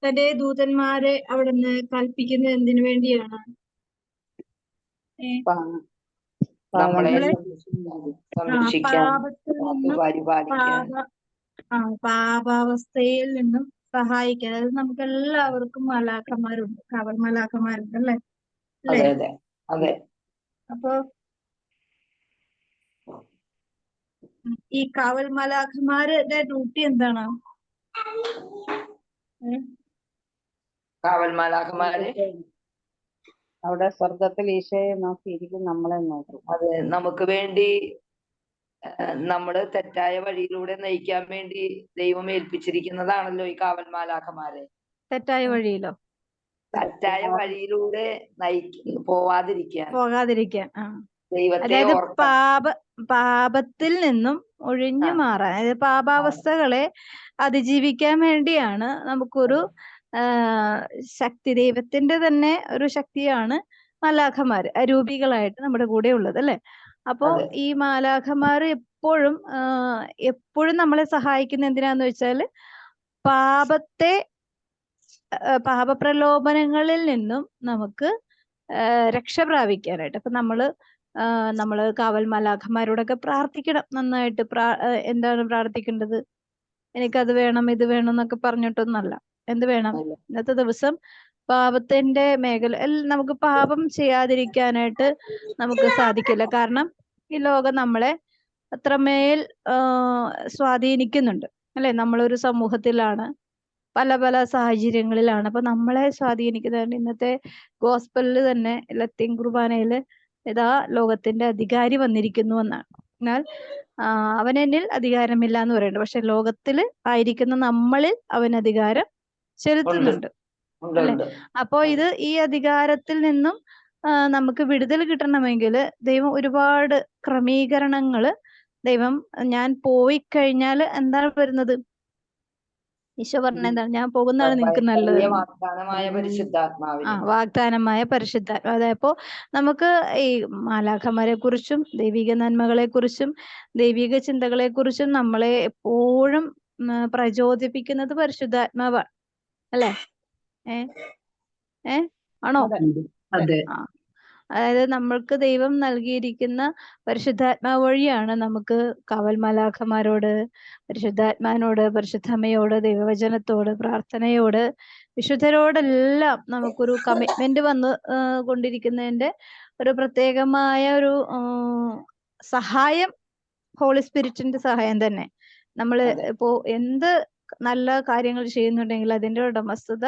തന്റെ ദൂതന്മാരെ അവിടുന്ന് കൽപ്പിക്കുന്നത് എന്തിനു വേണ്ടിയാണ്? നമ്മളെ നമ്മളെ സംരക്ഷിക്കാൻ, പാപത്തിൽ നിന്നും പരിപാലിക്കാൻ. പാപാവസ്ഥയിൽ നിന്നും സഹായിക്കാൻ. അതായത് നമുക്ക് എല്ലാവർക്കും മാലാഖമാരുണ്ട്, കാവൽ മാലാഖമാരുണ്ട് അല്ലേ? അതെ അതെ അതെ. അപ്പൊ ഈ കാവൽ മാലാഖമാരുടെ ഡ്യൂട്ടി എന്താണ്? കാവൽ മാലാഖമാര് അവിടെ സ്വർഗത്തിൽ ഈശോയെ നോക്കിയിരിക്കും, നമ്മളെ നോക്കും. അതെ, നമുക്ക് വേണ്ടി നമ്മള് തെറ്റായ വഴിയിലൂടെ നയിക്കാൻ വേണ്ടി ദൈവം ഏൽപ്പിച്ചിരിക്കുന്നതാണല്ലോ ഈ കാവൽ മാലാഖമാരെ. തെറ്റായ വഴിയിലോ? തെറ്റായ വഴിയിലൂടെ പോകാതിരിക്കാൻ. ദൈവത്തെ അതായത് പാപത്തിൽ നിന്നും ഒഴിഞ്ഞു മാറാൻ, അതായത് പാപാവസ്ഥകളെ അതിജീവിക്കാൻ വേണ്ടിയാണ് നമുക്കൊരു ശക്തി, ദൈവത്തിന്റെ തന്നെ ഒരു ശക്തിയാണ് മാലാഖമാര് അരൂപികളായിട്ട് നമ്മുടെ കൂടെ ഉള്ളത് അല്ലെ? അപ്പോ ഈ മാലാഖമാര് എപ്പോഴും നമ്മളെ സഹായിക്കുന്ന എന്തിനാന്ന് വെച്ചാല് പാപപ്രലോഭനങ്ങളിൽ നിന്നും നമുക്ക് രക്ഷ പ്രാപിക്കാനായിട്ട്. അപ്പൊ നമ്മള് കാവൽ മാലാഖമാരോടൊക്കെ പ്രാർത്ഥിക്കണം നന്നായിട്ട്. എന്താണ് പ്രാർത്ഥിക്കേണ്ടത്? എനിക്കത് വേണം, ഇത് വേണം എന്നൊക്കെ പറഞ്ഞിട്ടൊന്നല്ല. എന്ത് വേണം? ഇന്നത്തെ ദിവസം പാപത്തിന്റെ മേഖല നമുക്ക് പാപം ചെയ്യാതിരിക്കാനായിട്ട് നമുക്ക് സാധിക്കില്ല. കാരണം ഈ ലോകം നമ്മളെ അത്രമേൽ സ്വാധീനിക്കുന്നുണ്ട് അല്ലെ? നമ്മളൊരു സമൂഹത്തിലാണ്, പല പല സാഹചര്യങ്ങളിലാണ്. അപ്പൊ നമ്മളെ സ്വാധീനിക്കുന്നതുകൊണ്ട് ഇന്നത്തെ ഗോസ്പലില് തന്നെ ലത്തീൻ കുർബാനയില് ഇതാ ലോകത്തിന്റെ അധികാരി വന്നിരിക്കുന്നു എന്നാണ്. എന്നാൽ അവൻ എന്നിൽ അധികാരമില്ല എന്ന് പറയുന്നുണ്ട്. പക്ഷെ ലോകത്തില് ആയിരിക്കുന്ന നമ്മളിൽ അവൻ അധികാരം ചെലുത്തുന്നുണ്ട് അല്ലെ? അപ്പോ ഈ അധികാരത്തിൽ നിന്നും നമുക്ക് വിടുതൽ കിട്ടണമെങ്കിൽ ദൈവം ഒരുപാട് ക്രമീകരണങ്ങള് ഞാൻ പോയി കഴിഞ്ഞാൽ എന്താണ് വരുന്നത്? ഈശോ പറഞ്ഞ എന്താണ്? ഞാൻ പോകുന്നതാണ് നിങ്ങൾക്ക് നല്ലത്. വാഗ്ദാനമായ പരിശുദ്ധാത്മാവ്. അതായപ്പോ നമുക്ക് ഈ മാലാഖമാരെ കുറിച്ചും ദൈവിക നന്മകളെ കുറിച്ചും ദൈവിക ചിന്തകളെ കുറിച്ചും നമ്മളെ എപ്പോഴും പ്രചോദിപ്പിക്കുന്നത് പരിശുദ്ധാത്മാവാണ് അല്ലെ? ആണോ? അതായത് നമ്മൾക്ക് ദൈവം നൽകിയിരിക്കുന്ന പരിശുദ്ധാത്മാവ് വഴിയാണ് നമുക്ക് കാവൽ മാലാഖമാരോട്, പരിശുദ്ധാത്മാവിനോട്, പരിശുദ്ധമ്മയോട്, ദൈവവചനത്തോട്, പ്രാർത്ഥനയോട്, വിശുദ്ധരോടെല്ലാം നമുക്കൊരു കമ്മിറ്റ്മെന്റ് വന്ന് കൊണ്ടിരിക്കുന്നതിന്റെ ഒരു പ്രത്യേകമായ ഒരു സഹായം ഹോളി സ്പിരിറ്റിന്റെ സഹായം തന്നെ. നമ്മള് ഇപ്പോ എന്ത് നല്ല കാര്യങ്ങൾ ചെയ്യുന്നുണ്ടെങ്കിൽ അതിന്റെ ഉടമസ്ഥത,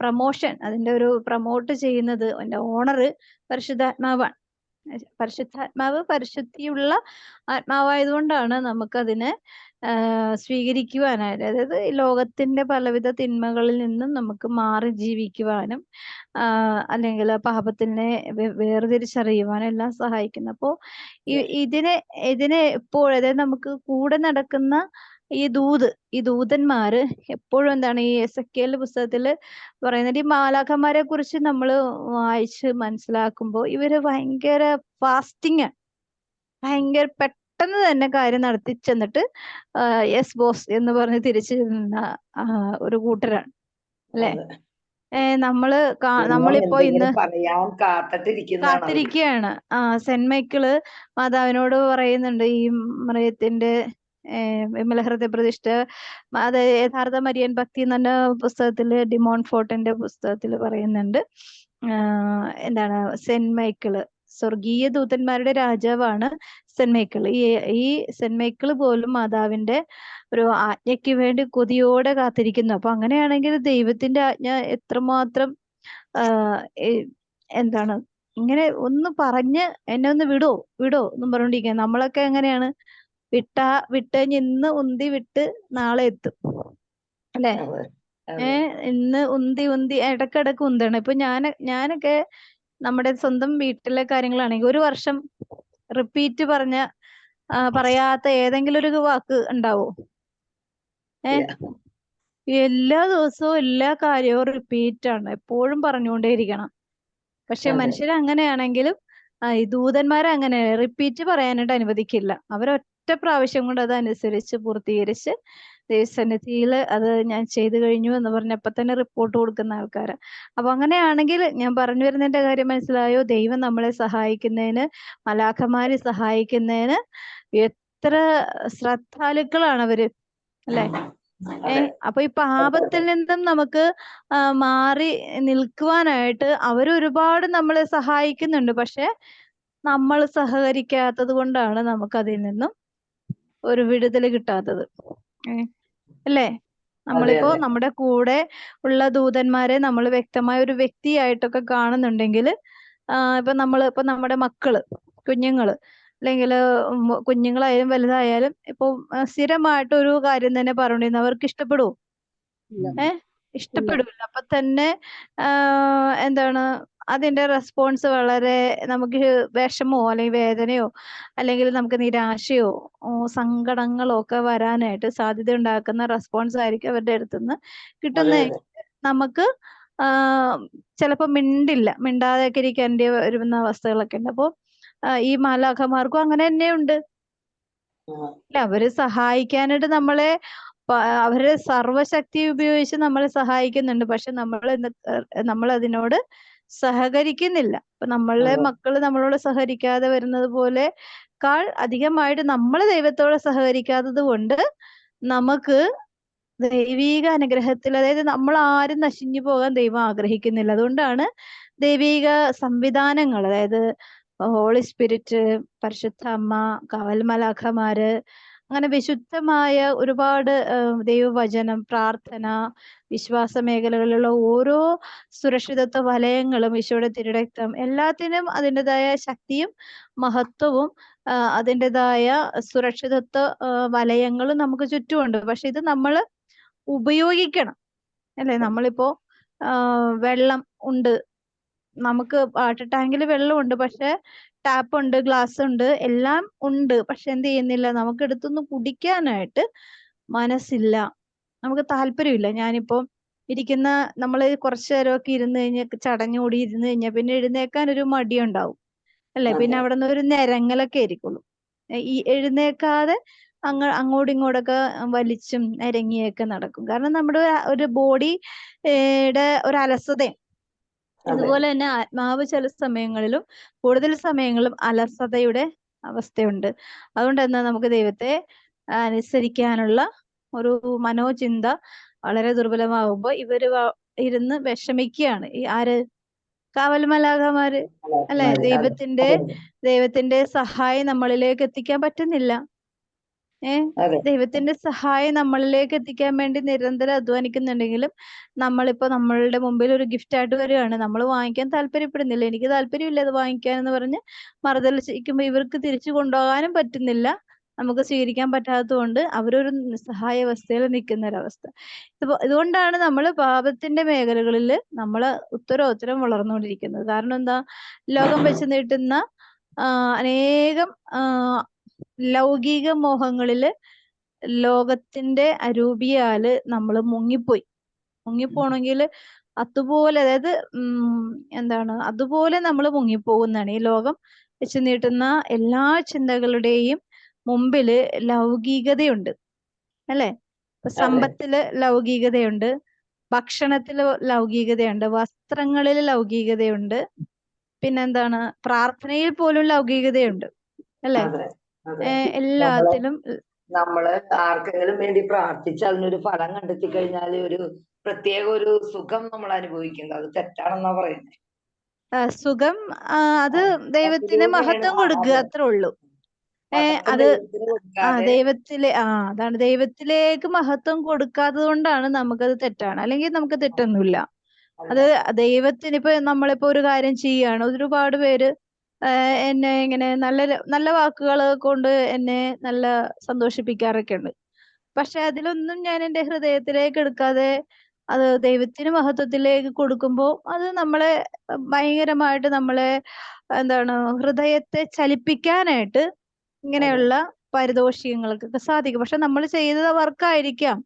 പ്രമോഷൻ, അതിന്റെ ഒരു പ്രമോട്ട് ചെയ്യുന്നത്, അതിന്റെ ഓണറ് പരിശുദ്ധാത്മാവാണ്. പരിശുദ്ധാത്മാവ് പരിശുദ്ധിയുള്ള ആത്മാവായതുകൊണ്ടാണ് നമുക്കതിനെ സ്വീകരിക്കുവാനായിട്ട്, അതായത് ലോകത്തിന്റെ പലവിധ തിന്മകളിൽ നിന്നും നമുക്ക് മാറി ജീവിക്കുവാനും അല്ലെങ്കിൽ പാപത്തിനെ വേർതിരിച്ചറിയുവാനും എല്ലാം സഹായിക്കുന്നു. അപ്പോ ഇതിനെ എപ്പോഴും, അതായത് നമുക്ക് കൂടെ നടക്കുന്ന ഈ ദൂതന്മാര് എപ്പോഴും എന്താണ്, ഈ എസെക്കിയേൽ പുസ്തകത്തില് പറയുന്നത്, ഈ മാലാഖമാരെ കുറിച്ച് നമ്മൾ വായിച്ച് മനസ്സിലാക്കുമ്പോൾ ഇവര് ഭയങ്കര ഫാസ്റ്റിംഗ്, ഭയങ്കര പെട്ടെന്ന് തന്നെ കാര്യം നടത്തി ചെന്നിട്ട് യെസ് ബോസ് എന്ന് പറഞ്ഞ് തിരിച്ചു നിന്ന ഒരു കൂട്ടരാണ് അല്ലെ? നമ്മളിപ്പോ ഇന്ന് കാത്തിരിക്കുകയാണ്. സെന്റ് മൈക്കിള് മാതാവിനോട് പറയുന്നുണ്ട്, ഈ മറിയത്തിന്റെ വിമലഹൃദയ പ്രതിഷ്ഠ, അത് യഥാർത്ഥ മരിയൻ ഭക്തി എന്ന് പറഞ്ഞ പുസ്തകത്തില്, ഡിമോൺ ഫോർട്ടിന്റെ പുസ്തകത്തില് പറയുന്നുണ്ട്, എന്താണ്, സെന്റ് മൈക്കിള് സ്വർഗീയ ദൂതന്മാരുടെ രാജാവാണ് സെന്റ് മൈക്കിള്. ഈ സെന്റ് മൈക്കിള് പോലും മാതാവിന്റെ ഒരു ആജ്ഞയ്ക്ക് വേണ്ടി കൊതിയോടെ കാത്തിരിക്കുന്നു. അപ്പൊ അങ്ങനെയാണെങ്കിൽ ദൈവത്തിന്റെ ആജ്ഞ എത്രമാത്രം എന്താണ്, ഇങ്ങനെ ഒന്ന് പറഞ്ഞ് എന്നെ ഒന്ന് വിടോ എന്നും പറഞ്ഞോണ്ടിരിക്കുക. നമ്മളൊക്കെ എങ്ങനെയാണ്? വിട്ടഴിഞ്ഞ് ഇന്ന് ഉന്തി വിട്ട് നാളെ എത്തും അല്ലെ? ഇന്ന് ഉന്തി ഇടക്കിടക്ക് ഉന്തണം. ഇപ്പൊ ഞാനൊക്കെ നമ്മുടെ സ്വന്തം വീട്ടിലെ കാര്യങ്ങളാണെങ്കിൽ ഒരു വർഷം റിപ്പീറ്റ് പറയാത്ത ഏതെങ്കിലും ഒരു വാക്ക് ഉണ്ടാവോ? എല്ലാ ദിവസവും എല്ലാ കാര്യവും റിപ്പീറ്റ് ആണ്, എപ്പോഴും പറഞ്ഞുകൊണ്ടേയിരിക്കണം. പക്ഷെ മനുഷ്യർ അങ്ങനെയാണെങ്കിലും ഈ ദൂതന്മാരെ അങ്ങനെ റിപ്പീറ്റ് പറയാനായിട്ട് അനുവദിക്കില്ല. അവരൊറ്റ ഒറ്റ പ്രാവശ്യം കൊണ്ട് അതനുസരിച്ച് പൂർത്തീകരിച്ച് ദൈവസന്നിധിയിൽ അത് ഞാൻ ചെയ്തു കഴിഞ്ഞു എന്ന് പറഞ്ഞപ്പോൾ തന്നെ റിപ്പോർട്ട് കൊടുക്കുന്ന ആൾക്കാരാ. അപ്പൊ അങ്ങനെയാണെങ്കിൽ ഞാൻ പറഞ്ഞു വരുന്നതിന്റെ കാര്യം മനസ്സിലായോ? ദൈവം നമ്മളെ സഹായിക്കുന്നതിന്, മലാഖമാരെ സഹായിക്കുന്നതിന് എത്ര ശ്രദ്ധാലുക്കളാണ് അവര്, അല്ലെ? അതെ അപ്പൊ ഈ പാപത്തിൽ നിന്നും നമുക്ക് മാറി നിൽക്കുവാനായിട്ട് അവരൊരുപാട് നമ്മളെ സഹായിക്കുന്നുണ്ട്. പക്ഷെ നമ്മൾ സഹകരിക്കാത്തത് കൊണ്ടാണ് നമുക്ക് അതിൽ നിന്നും ഒരു വിടുതൽ കിട്ടാത്തത്. അല്ലേ? നമ്മളിപ്പോ അതെ നമ്മുടെ കൂടെ ഉള്ള ദൂതന്മാരെ നമ്മൾ വ്യക്തമായ ഒരു വ്യക്തിയായിട്ടൊക്കെ കാണുന്നുണ്ടെങ്കിൽ ഇപ്പൊ നമ്മുടെ മക്കള്, കുഞ്ഞുങ്ങള്, അല്ലെങ്കിൽ കുഞ്ഞുങ്ങളായാലും വലുതായാലും ഇപ്പൊ സ്ഥിരമായിട്ട് ഒരു കാര്യം തന്നെ പറഞ്ഞിരുന്നു അവർക്ക് ഇഷ്ടപ്പെടുവോ? ഇല്ല. ഇഷ്ടപ്പെടില്ല. അപ്പൊ തന്നെ എന്താണ് അതിന്റെ റെസ്പോൺസ് വളരെ നമുക്ക് വിഷമോ അല്ലെങ്കിൽ വേദനയോ അല്ലെങ്കിൽ നമുക്ക് നിരാശയോ സങ്കടങ്ങളോ ഒക്കെ വരാനായിട്ട് സാധ്യത ഉണ്ടാക്കുന്ന റെസ്പോൺസ് ആയിരിക്കും അവരുടെ അടുത്തുനിന്ന് കിട്ടുന്നതെങ്കിൽ നമുക്ക് ചിലപ്പോ മിണ്ടാതെയൊക്കെ ഇരിക്കേണ്ടി വരുന്ന അവസ്ഥകളൊക്കെ ഉണ്ട്. അപ്പൊ ഈ മാലാഖമാർക്കും അങ്ങനെ തന്നെയുണ്ട്. അവര് സഹായിക്കാനായിട്ട് നമ്മളെ അവരുടെ സർവശക്തി ഉപയോഗിച്ച് നമ്മളെ സഹായിക്കുന്നുണ്ട്. പക്ഷെ നമ്മൾ അതിനോട് സഹകരിക്കുന്നില്ല. അപ്പൊ നമ്മളെ മക്കള് നമ്മളോട് സഹകരിക്കാതെ വരുന്നത് പോലെ അധികമായിട്ട് നമ്മൾ ദൈവത്തോട് സഹകരിക്കാത്തത് കൊണ്ട് നമുക്ക് ദൈവീക അനുഗ്രഹത്തിൽ, അതായത് നമ്മൾ ആരും നശിഞ്ഞു പോകാൻ ദൈവം ആഗ്രഹിക്കുന്നില്ല. അതുകൊണ്ടാണ് ദൈവീക സംവിധാനങ്ങൾ, അതായത് ഹോളി സ്പിരിറ്റ്, പരിശുദ്ധ അമ്മ, കാവൽ മലാഖമാര്, അങ്ങനെ വിശുദ്ധമായ ഒരുപാട് ദൈവവചനം, പ്രാർത്ഥന, വിശ്വാസ മേഖലകളിലുള്ള ഓരോ സുരക്ഷിതത്വ വലയങ്ങളും, ഈശോയുടെ തിരുരക്തം, എല്ലാത്തിനും അതിൻ്റെതായ ശക്തിയും മഹത്വവും അതിൻ്റെതായ സുരക്ഷിതത്വ വലയങ്ങളും നമുക്ക് ചുറ്റുമുണ്ട്. പക്ഷെ ഇത് നമ്മൾ ഉപയോഗിക്കണം, അല്ലെ? നമ്മളിപ്പോ വെള്ളം ഉണ്ട്, നമുക്ക് വാട്ടർ ടാങ്കിൽ വെള്ളമുണ്ട്, പക്ഷെ ടാപ്പ് ഉണ്ട്, ഗ്ലാസ് ഉണ്ട്, എല്ലാം ഉണ്ട്. പക്ഷെ എന്ത് ചെയ്യുന്നില്ല? നമുക്ക് എടുത്തൊന്ന് കുടിക്കാനായിട്ട് മനസ്സില്ല, നമുക്ക് താല്പര്യമില്ല. ഞാനിപ്പോ നമ്മൾ കുറച്ചു നേരമൊക്കെ ഇരുന്ന് കഴിഞ്ഞാൽ ചടഞ്ഞുകൂടി ഇരുന്ന് കഴിഞ്ഞാൽ പിന്നെ എഴുന്നേക്കാൻ ഒരു മടിയുണ്ടാവും, അല്ലെ? പിന്നെ അവിടെ നിന്ന് ഒരു നിരങ്ങലൊക്കെ ആയിരിക്കുള്ളൂ. ഈ എഴുന്നേക്കാതെ അങ്ങോട്ടും ഇങ്ങോട്ടൊക്കെ വലിച്ചും നിരങ്ങിയൊക്കെ നടക്കും. കാരണം നമ്മുടെ ഒരു ബോഡിയുടെ ഒരു അലസതയും, ഇതുപോലെ തന്നെ ആത്മാവ് ചില സമയങ്ങളിലും കൂടുതൽ സമയങ്ങളും അലസതയുടെ അവസ്ഥയുണ്ട്. അതുകൊണ്ട് തന്നെ നമുക്ക് ദൈവത്തെ അനുസരിക്കാനുള്ള ഒരു മനോചിന്ത വളരെ ദുർബലമാകുമ്പോൾ ഇവര് ഇരുന്ന് വിഷമിക്കുകയാണ്. ഈ ആര്? കാവൽ മലാഖമാര്, അല്ലെ? ദൈവത്തിന്റെ സഹായം നമ്മളിലേക്ക് എത്തിക്കാൻ പറ്റുന്നില്ല. ദൈവത്തിന്റെ സഹായം നമ്മളിലേക്ക് എത്തിക്കാൻ വേണ്ടി നിരന്തരം അധ്വാനിക്കുന്നുണ്ടെങ്കിലും നമ്മളിപ്പോ നമ്മളുടെ മുമ്പിൽ ഒരു ഗിഫ്റ്റ് ആയിട്ട് വരികയാണ്, നമ്മൾ വാങ്ങിക്കാൻ താല്പര്യപ്പെടുന്നില്ല, എനിക്ക് താല്പര്യമില്ല അത് വാങ്ങിക്കാൻ എന്ന് പറഞ്ഞ് മറുതലിച്ചിരിക്കുമ്പോ ഇവർക്ക് തിരിച്ചു കൊണ്ടുപോകാനും പറ്റുന്നില്ല, നമുക്ക് സ്വീകരിക്കാൻ പറ്റാത്തതുകൊണ്ട് അവരൊരു നിസ്സഹായ അവസ്ഥയിൽ നിൽക്കുന്ന ഒരവസ്ഥ. ഇതുകൊണ്ടാണ് നമ്മൾ പാപത്തിന്റെ മേഖലകളിൽ നമ്മൾ ഉത്തരം വളർന്നുകൊണ്ടിരിക്കുന്നത്. കാരണം എന്താ? ലോകം വെച്ച് നീട്ടുന്ന അനേകം ലൗകിക മോഹങ്ങളില് ലോകത്തിന്റെ അരൂപിയാല് നമ്മൾ മുങ്ങിപ്പോണെങ്കിൽ അതുപോലെ, അതായത് അതുപോലെ നമ്മൾ മുങ്ങിപ്പോകുന്നതാണ്. ഈ ലോകം വെച്ച് നീട്ടുന്ന എല്ലാ ചിന്തകളുടെയും മുമ്പില് ലൗകികതയുണ്ട്, അല്ലെ? സമ്പത്തില് ലൗകികതയുണ്ട്, ഭക്ഷണത്തില് ലൗകികതയുണ്ട്, വസ്ത്രങ്ങളിൽ ലൗകികതയുണ്ട്, പിന്നെന്താണ്, പ്രാർത്ഥനയിൽ പോലും ലൗകികതയുണ്ട്, അല്ലെ? എല്ലാത്തിലും നമ്മള് ആർക്കെങ്കിലും വേണ്ടി പ്രാർത്ഥിച്ച് അതിനൊരു ഫലം കണ്ടെത്തി കഴിഞ്ഞാൽ ഒരു പ്രത്യേക ഒരു സുഖം നമ്മൾ അനുഭവിക്കുന്നത്, അത് തെറ്റാണെന്നാ പറയുന്നത്. സുഖം അത് ദൈവത്തിന് മഹത്വം കൊടുക്കുക, അത്രേ ഉള്ളൂ. അത് അതാണ് ദൈവത്തിലേക്ക് മഹത്വം കൊടുക്കാത്തത് കൊണ്ടാണ് നമുക്കത് തെറ്റാണ്. അല്ലെങ്കിൽ നമുക്ക് തെറ്റൊന്നുമില്ല. അത് ദൈവത്തിന് നമ്മളിപ്പോ ഒരു കാര്യം ചെയ്യാണ്, ഒരുപാട് പേര് എന്നെ ഇങ്ങനെ നല്ല നല്ല വാക്കുകൾ കൊണ്ട് എന്നെ നല്ല സന്തോഷിപ്പിക്കാറൊക്കെ ഉണ്ട്. പക്ഷെ അതിലൊന്നും ഞാൻ എൻ്റെ ഹൃദയത്തിലേക്ക് എടുക്കാതെ അത് ദൈവത്തിന് മഹത്വത്തിലേക്ക് കൊടുക്കുമ്പോൾ അത് നമ്മളെ ഭയങ്കരമായിട്ട് നമ്മളെ ഹൃദയത്തെ ചലിപ്പിക്കാനായിട്ട് ഇങ്ങനെയുള്ള പാരിതോഷികങ്ങൾക്കൊക്കെ സാധിക്കും. പക്ഷെ നമ്മൾ ചെയ്ത വർക്കായിരിക്കാം.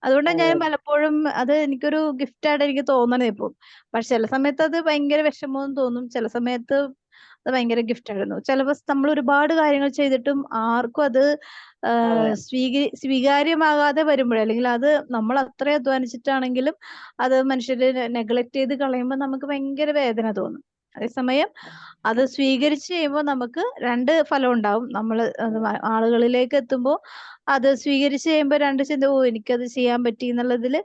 അതുകൊണ്ടാണ് ഞാൻ പലപ്പോഴും അത് എനിക്കൊരു ഗിഫ്റ്റായിട്ട് എനിക്ക് തോന്നണേ ഇപ്പം. പക്ഷെ ചില സമയത്ത് അത് ഭയങ്കര വിഷമവും തോന്നും, ചില സമയത്ത് അത് ഭയങ്കര ഗിഫ്റ്റ് ആയിരുന്നു. ചിലപ്പോൾ നമ്മൾ ഒരുപാട് കാര്യങ്ങൾ ചെയ്തിട്ടും ആർക്കും അത് അതെ. സ്വീകാര്യമാകാതെ വരുമ്പോഴേ, അല്ലെങ്കിൽ അത് നമ്മൾ അത്ര അധ്വാനിച്ചിട്ടാണെങ്കിലും അത് മനുഷ്യര് നെഗ്ലക്ട് ചെയ്ത് കളയുമ്പോൾ നമുക്ക് ഭയങ്കര വേദന തോന്നും. അതേസമയം അത് സ്വീകരിച്ച് കഴിയുമ്പോൾ നമുക്ക് രണ്ട് ഫലം ഉണ്ടാവും. നമ്മൾ ആളുകളിലേക്ക് എത്തുമ്പോൾ അത് സ്വീകരിച്ച് കഴിയുമ്പോൾ രണ്ട് ചിന്ത, ഓ എനിക്കത് ചെയ്യാൻ പറ്റി എന്നുള്ളതില്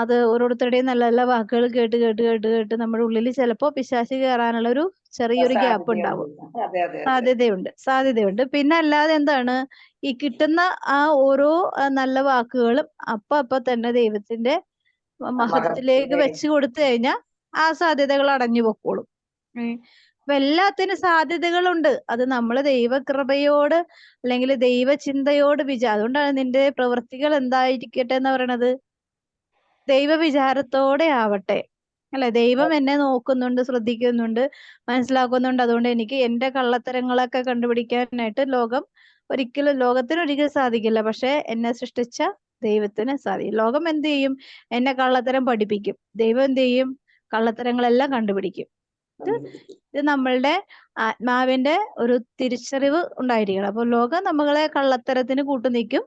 അത് ഓരോരുത്തരുടെയും നല്ല നല്ല വാക്കുകൾ കേട്ട് കേട്ട് കേട്ട് കേട്ട് നമ്മുടെ ഉള്ളിൽ ചിലപ്പോൾ പിശാച് കയറാനുള്ള ഒരു ചെറിയൊരു ഗ്യാപ്പ് ഉണ്ടാവും. സാധ്യതയുണ്ട്. അതെ അതെ അതെ. സാധ്യതയുണ്ട്. പിന്നെ അല്ലാതെ എന്താണ്, ഈ കിട്ടുന്ന ആ ഓരോ നല്ല വാക്കുകളും അപ്പൊ തന്നെ ദൈവത്തിന്റെ മഹത്വത്തിലേക്ക് വെച്ച് കൊടുത്തു കഴിഞ്ഞാൽ ആ സാധ്യതകൾ അടഞ്ഞു പൊക്കോളും. അപ്പൊ എല്ലാത്തിനും സാധ്യതകളുണ്ട്. അത് നമ്മള് ദൈവകൃപയോട് അല്ലെങ്കിൽ ദൈവചിന്തയോട് അതുകൊണ്ടാണ് നിന്റെ പ്രവൃത്തികൾ എന്തായിരിക്കട്ടെ എന്ന് പറയണത്, ദൈവ വിചാരത്തോടെ ആവട്ടെ. അല്ലെ, ദൈവം എന്നെ നോക്കുന്നുണ്ട്, ശ്രദ്ധിക്കുന്നുണ്ട്, മനസ്സിലാക്കുന്നുണ്ട്. അതുകൊണ്ട് എനിക്ക് എന്റെ കള്ളത്തരങ്ങളൊക്കെ കണ്ടുപിടിക്കാനായിട്ട് ലോകത്തിനൊരിക്കലും സാധിക്കില്ല. പക്ഷെ എന്നെ സൃഷ്ടിച്ച ദൈവത്തിന് സാധിക്കും. ലോകം എന്ത് ചെയ്യും? എന്നെ കള്ളത്തരം പഠിപ്പിക്കും. ദൈവം എന്ത് ചെയ്യും? കള്ളത്തരങ്ങളെല്ലാം കണ്ടുപിടിക്കും. ഇത് നമ്മളുടെ ആത്മാവിന്റെ ഒരു തിരിച്ചറിവ് ഉണ്ടായിരിക്കണം. അപ്പൊ ലോകം നമ്മളെ കള്ളത്തരത്തിന് കൂട്ടുനിൽക്കും.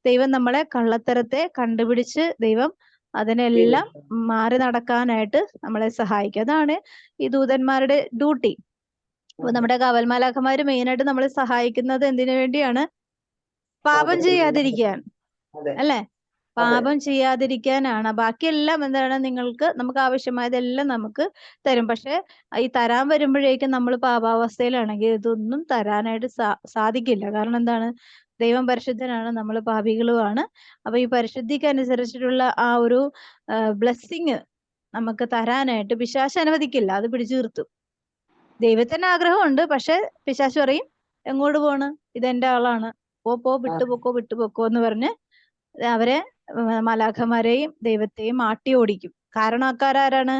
ദൈവം നമ്മളെ കള്ളത്തരത്തെ കണ്ടുപിടിച്ച് ദൈവം അതിനെല്ലാം മാറി നടക്കാനായിട്ട് നമ്മളെ സഹായിക്കും. അതാണ് ഈ ദൂതന്മാരുടെ ഡ്യൂട്ടി. അപ്പൊ നമ്മുടെ കാവൽമാലാഖമാര് മെയിനായിട്ട് നമ്മളെ സഹായിക്കുന്നത് എന്തിനു വേണ്ടിയാണ്? പാപം ചെയ്യാതിരിക്കാൻ, അല്ലെ? പാപം ചെയ്യാതിരിക്കാനാണ്. ബാക്കിയെല്ലാം എന്താണ്, നമുക്ക് ആവശ്യമായതെല്ലാം നമുക്ക് തരും. പക്ഷെ ഈ തരാൻ വരുമ്പോഴേക്കും നമ്മൾ പാപാവസ്ഥയിലാണെങ്കിൽ ഇതൊന്നും തരാനായിട്ട് സാധിക്കില്ല. കാരണം എന്താണ്? ദൈവം പരിശുദ്ധനാണ്, നമ്മൾ പാപികളുമാണ്. അപ്പൊ ഈ പരിശുദ്ധിക്ക് അനുസരിച്ചിട്ടുള്ള ആ ഒരു ബ്ലെസ്സിങ് നമുക്ക് തരാനായിട്ട് പിശാച് അനുവദിക്കില്ല. അത് പിടിച്ചു നിർത്തും. ദൈവത്തിന് ആഗ്രഹമുണ്ട്, പക്ഷെ പിശാച് പറയും എങ്ങോട്ട് പോണ്, ഇതെന്റെ ആളാണ്, വിട്ടുപോക്കോ എന്ന് പറഞ്ഞ് അവരെ മാലാഖമാരെയും ദൈവത്തെയും ആട്ടി ഓടിക്കും. കാരണക്കാരാരാണ്?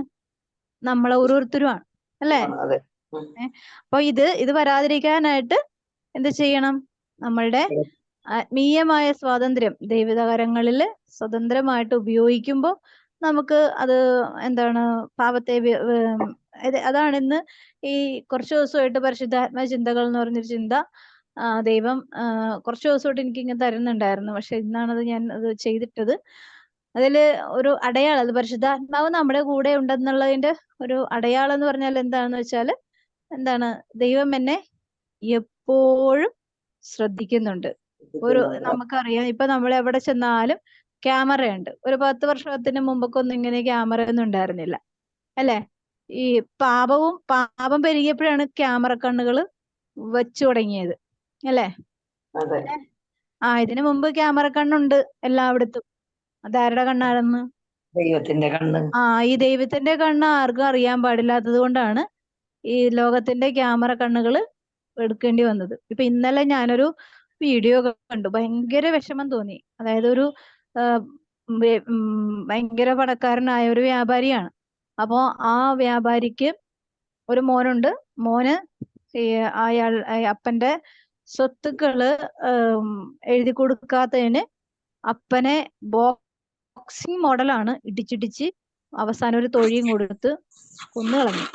നമ്മളെ ഓരോരുത്തരുമാണ്, അല്ലേ? അപ്പൊ ഇത് വരാതിരിക്കാനായിട്ട് എന്ത് ചെയ്യണം? നമ്മളുടെ ആത്മീയമായ സ്വാതന്ത്ര്യം ദൈവകരങ്ങളിൽ സ്വതന്ത്രമായിട്ട് ഉപയോഗിക്കുമ്പോൾ നമുക്ക് അത് എന്താണ്, പാപത്തെ അതാണ് ഇന്ന് ഈ കുറച്ച് ദിവസമായിട്ട് പരിശുദ്ധാത്മ ചിന്തകൾ എന്ന് പറഞ്ഞൊരു ചിന്ത ദൈവം കുറച്ച് ദിവസമായിട്ട് എനിക്ക് ഇങ്ങനെ തരുന്നുണ്ടായിരുന്നു. പക്ഷെ ഇന്നാണത് ഞാൻ അത് ചെയ്തിട്ടത്. അതില് ഒരു അടയാളം, അത് പരിശുദ്ധാത്മാവ് നമ്മുടെ കൂടെ ഉണ്ടെന്നുള്ളതിന്റെ ഒരു അടയാളം എന്ന് പറഞ്ഞാൽ എന്താണെന്ന് വെച്ചാൽ, എന്താണ്, ദൈവം എന്നെ എപ്പോഴും ശ്രദ്ധിക്കുന്നുണ്ട്. നമുക്കറിയാം, ഇപ്പൊ നമ്മൾ എവിടെ ചെന്നാലും ക്യാമറയുണ്ട്. ഒരു 10 വർഷത്തിന് മുമ്പൊക്കെ ഒന്നും ഇങ്ങനെ ക്യാമറ ഒന്നും ഉണ്ടായിരുന്നില്ല, അല്ലെ? ഈ പാപം പെരുകിയപ്പോഴാണ് ക്യാമറ കണ്ണുകൾ വെച്ചു തുടങ്ങിയത്, അല്ലെ? ഇതിനു മുമ്പ് ക്യാമറ കണ്ണുണ്ട് എല്ലായിടത്തും. അതാരുടെ കണ്ണാണെന്ന്? ദൈവത്തിന്റെ കണ്ണ്. ഈ ദൈവത്തിന്റെ കണ്ണ് ആർക്കും അറിയാൻ പാടില്ലാത്തത് കൊണ്ടാണ് ഈ ലോകത്തിന്റെ ക്യാമറ കണ്ണുകൾ എടുക്കേണ്ടി വന്നത്. ഇപ്പൊ ഇന്നലെ ഞാനൊരു വീഡിയോ കണ്ടു, ഭയങ്കര വിഷമം തോന്നി. അതായത് ഒരു ഭയങ്കര പണക്കാരനായ ഒരു വ്യാപാരിയാണ്. അപ്പോ ആ വ്യാപാരിക്ക് ഒരു മോനുണ്ട്. മോന് അപ്പന്റെ സ്വത്തുക്കള് എഴുതി കൊടുക്കാത്തതിന് അപ്പനെ ബോക്സിംഗ് മോഡലാണ് ഇടിച്ചിടിച്ച് അവസാനം ഒരു തൊഴിയും കൊടുത്ത് കൊന്നുകളഞ്ഞു.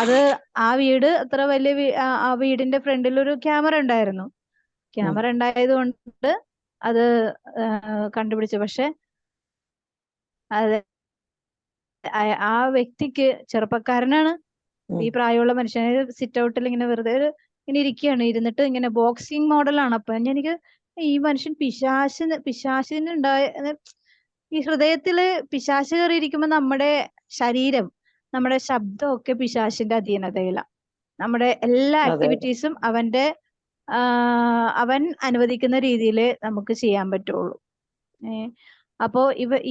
അത് ആ വീട് അത്ര വലിയ ആ വീടിന്റെ ഫ്രണ്ടിൽ ഒരു ക്യാമറ ഉണ്ടായിരുന്നു. ക്യാമറ ഉണ്ടായത് കൊണ്ട് അത് കണ്ടുപിടിച്ചു. പക്ഷെ അത് ആ വ്യക്തിക്ക്, ചെറുപ്പക്കാരനാണ്, ഈ പ്രായമുള്ള മനുഷ്യനെ സിറ്റ് ഔട്ടിൽ ഇങ്ങനെ വെറുതെ ഇങ്ങനെ ഇരിക്കുകയാണ്. ഇരുന്നിട്ട് ഇങ്ങനെ ബോക്സിംഗ് മോഡലാണ്. അപ്പൊ എനിക്ക് ഈ മനുഷ്യൻ പിശാചിന് ഉണ്ടായ ഈ ഹൃദയത്തില് പിശാച് കയറിയിരിക്കുമ്പോ നമ്മുടെ ശരീരം, നമ്മുടെ ശബ്ദമൊക്കെ പിശാചിന്റെ അധീനതയിലാണ്. നമ്മുടെ എല്ലാ ആക്ടിവിറ്റീസും അവൻ അനുവദിക്കുന്ന രീതിയിൽ നമുക്ക് ചെയ്യാൻ പറ്റുള്ളൂ. അപ്പോ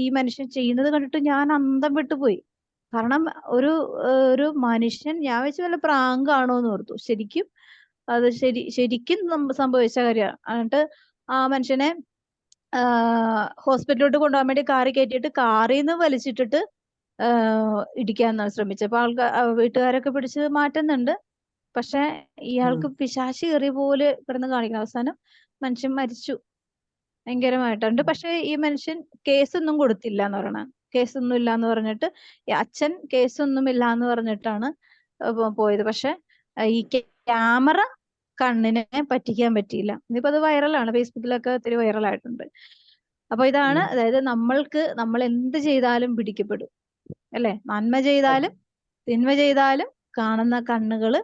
ഈ മനുഷ്യൻ ചെയ്യുന്നത് കണ്ടിട്ട് ഞാൻ അന്തം വിട്ടുപോയി. കാരണം ഒരു മനുഷ്യൻ, ഞാൻ വെച്ച് വല്ല പ്രാങ്കാണോ എന്ന് ഓർത്തു. ശരിക്കും അത് ശരിക്കും സംഭവിച്ച കാര്യമാണ്. എന്നിട്ട് ആ മനുഷ്യനെ ഹോസ്പിറ്റലിലോട്ട് കൊണ്ടുപോകാൻ വേണ്ടി കാറിൽ കയറ്റിയിട്ട് കാറിൽ നിന്ന് വലിച്ചിട്ടിട്ട് ഇടിക്കാന്നാണ് ശ്രമിച്ചത്. അപ്പൊ വീട്ടുകാരൊക്കെ പിടിച്ച് മാറ്റുന്നുണ്ട്. പക്ഷെ ഇയാൾക്ക് പിശാച് കയറിയ പോലെ കിടന്ന് കാണിക്കണം. അവസാനം മനുഷ്യൻ മരിച്ചു ഭയങ്കരമായിട്ടുണ്ട്. പക്ഷെ ഈ മനുഷ്യൻ കേസൊന്നും കൊടുത്തില്ല എന്ന് പറയണ. കേസൊന്നും ഇല്ല എന്ന് പറഞ്ഞിട്ട്, അച്ഛൻ കേസൊന്നും ഇല്ല എന്ന് പറഞ്ഞിട്ടാണ് പോയത്. പക്ഷെ ഈ ക്യാമറ കണ്ണിനെ പറ്റിക്കാൻ പറ്റിയില്ല. ഇനിയിപ്പോ അത് വൈറലാണ്, ഫേസ്ബുക്കിലൊക്കെ ഒത്തിരി വൈറലായിട്ടുണ്ട്. അപ്പൊ ഇതാണ്, അതായത് നമ്മൾ എന്ത് ചെയ്താലും പിടിക്കപ്പെടും അല്ലെ? നന്മ ചെയ്താലും തിന്മ ചെയ്താലും കാണുന്ന കണ്ണുകള്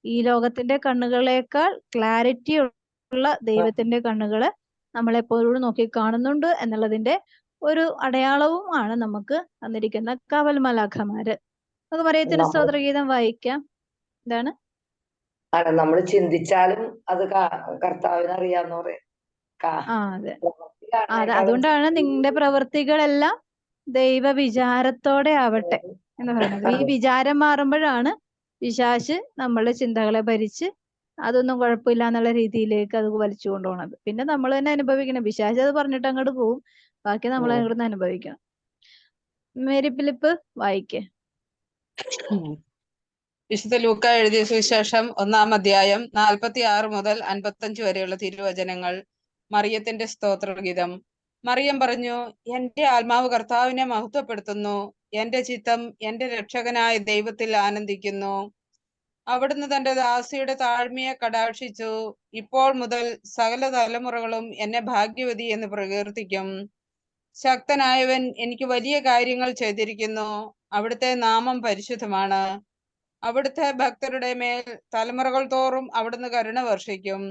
ഈ ലോകത്തിന്റെ കണ്ണുകളേക്കാൾ ക്ലാരിറ്റി ഉള്ള ദൈവത്തിന്റെ കണ്ണുകള് നമ്മളെപ്പോഴും നോക്കി കാണുന്നുണ്ട് എന്നുള്ളതിന്റെ ഒരു അടയാളവും ആണ് നമുക്ക് തന്നിരിക്കുന്ന കാവൽ മാലാഖമാര്. നമുക്ക് മറിയത്തിന് സ്തോത്രഗീതം വായിക്കാം. എന്താണ്? നമ്മൾ ചിന്തിച്ചാലും അത് കർത്താവിന് അറിയാന്ന് പറയാം. അതെ, അതുകൊണ്ടാണ് നിങ്ങളുടെ പ്രവൃത്തികളെല്ലാം ദൈവ വിചാരത്തോടെ ആവട്ടെ എന്ന് പറയുന്നത്. ഈ വിചാരം മാറുമ്പോഴാണ് പിശാച് നമ്മളുടെ ചിന്തകളെ ഭരിച്ച് അതൊന്നും കുഴപ്പമില്ല എന്നുള്ള രീതിയിലേക്ക് അത് വലിച്ചു കൊണ്ടുപോകണത്. പിന്നെ നമ്മൾ തന്നെ അനുഭവിക്കണം. പിശാച് അത് പറഞ്ഞിട്ട് അങ്ങോട്ട് പോവും, ബാക്കി നമ്മൾ അങ്ങോട്ട് അനുഭവിക്കണം. മേരി ഫിലിപ്പ് വായിക്കേ. വിശുദ്ധ ലൂക്ക എഴുതിയ സുവിശേഷം 1-ാം അധ്യായം 46 മുതൽ 55 വരെയുള്ള തിരുവചനങ്ങൾ. മറിയത്തിന്റെ സ്തോത്രഗീതം. മറിയം പറഞ്ഞു, എന്റെ ആത്മാവ് കർത്താവിനെ മഹത്വപ്പെടുത്തുന്നു, എന്റെ ചിത്തം എന്റെ രക്ഷകനായ ദൈവത്തിൽ ആനന്ദിക്കുന്നു. അവിടുന്ന് തന്റെ ദാസിയുടെ താഴ്മയെ കടാക്ഷിച്ചു. ഇപ്പോൾ മുതൽ സകല തലമുറകളും എന്നെ ഭാഗ്യവതി എന്ന് പ്രകീർത്തിക്കും. ശക്തനായവൻ എനിക്ക് വലിയ കാര്യങ്ങൾ ചെയ്തിരിക്കുന്നു, അവിടുത്തെ നാമം പരിശുദ്ധമാണ്. അവിടുത്തെ ഭക്തരുടെ മേൽ തലമുറകൾ തോറും അവിടുന്ന് കരുണ വർഷിക്കും.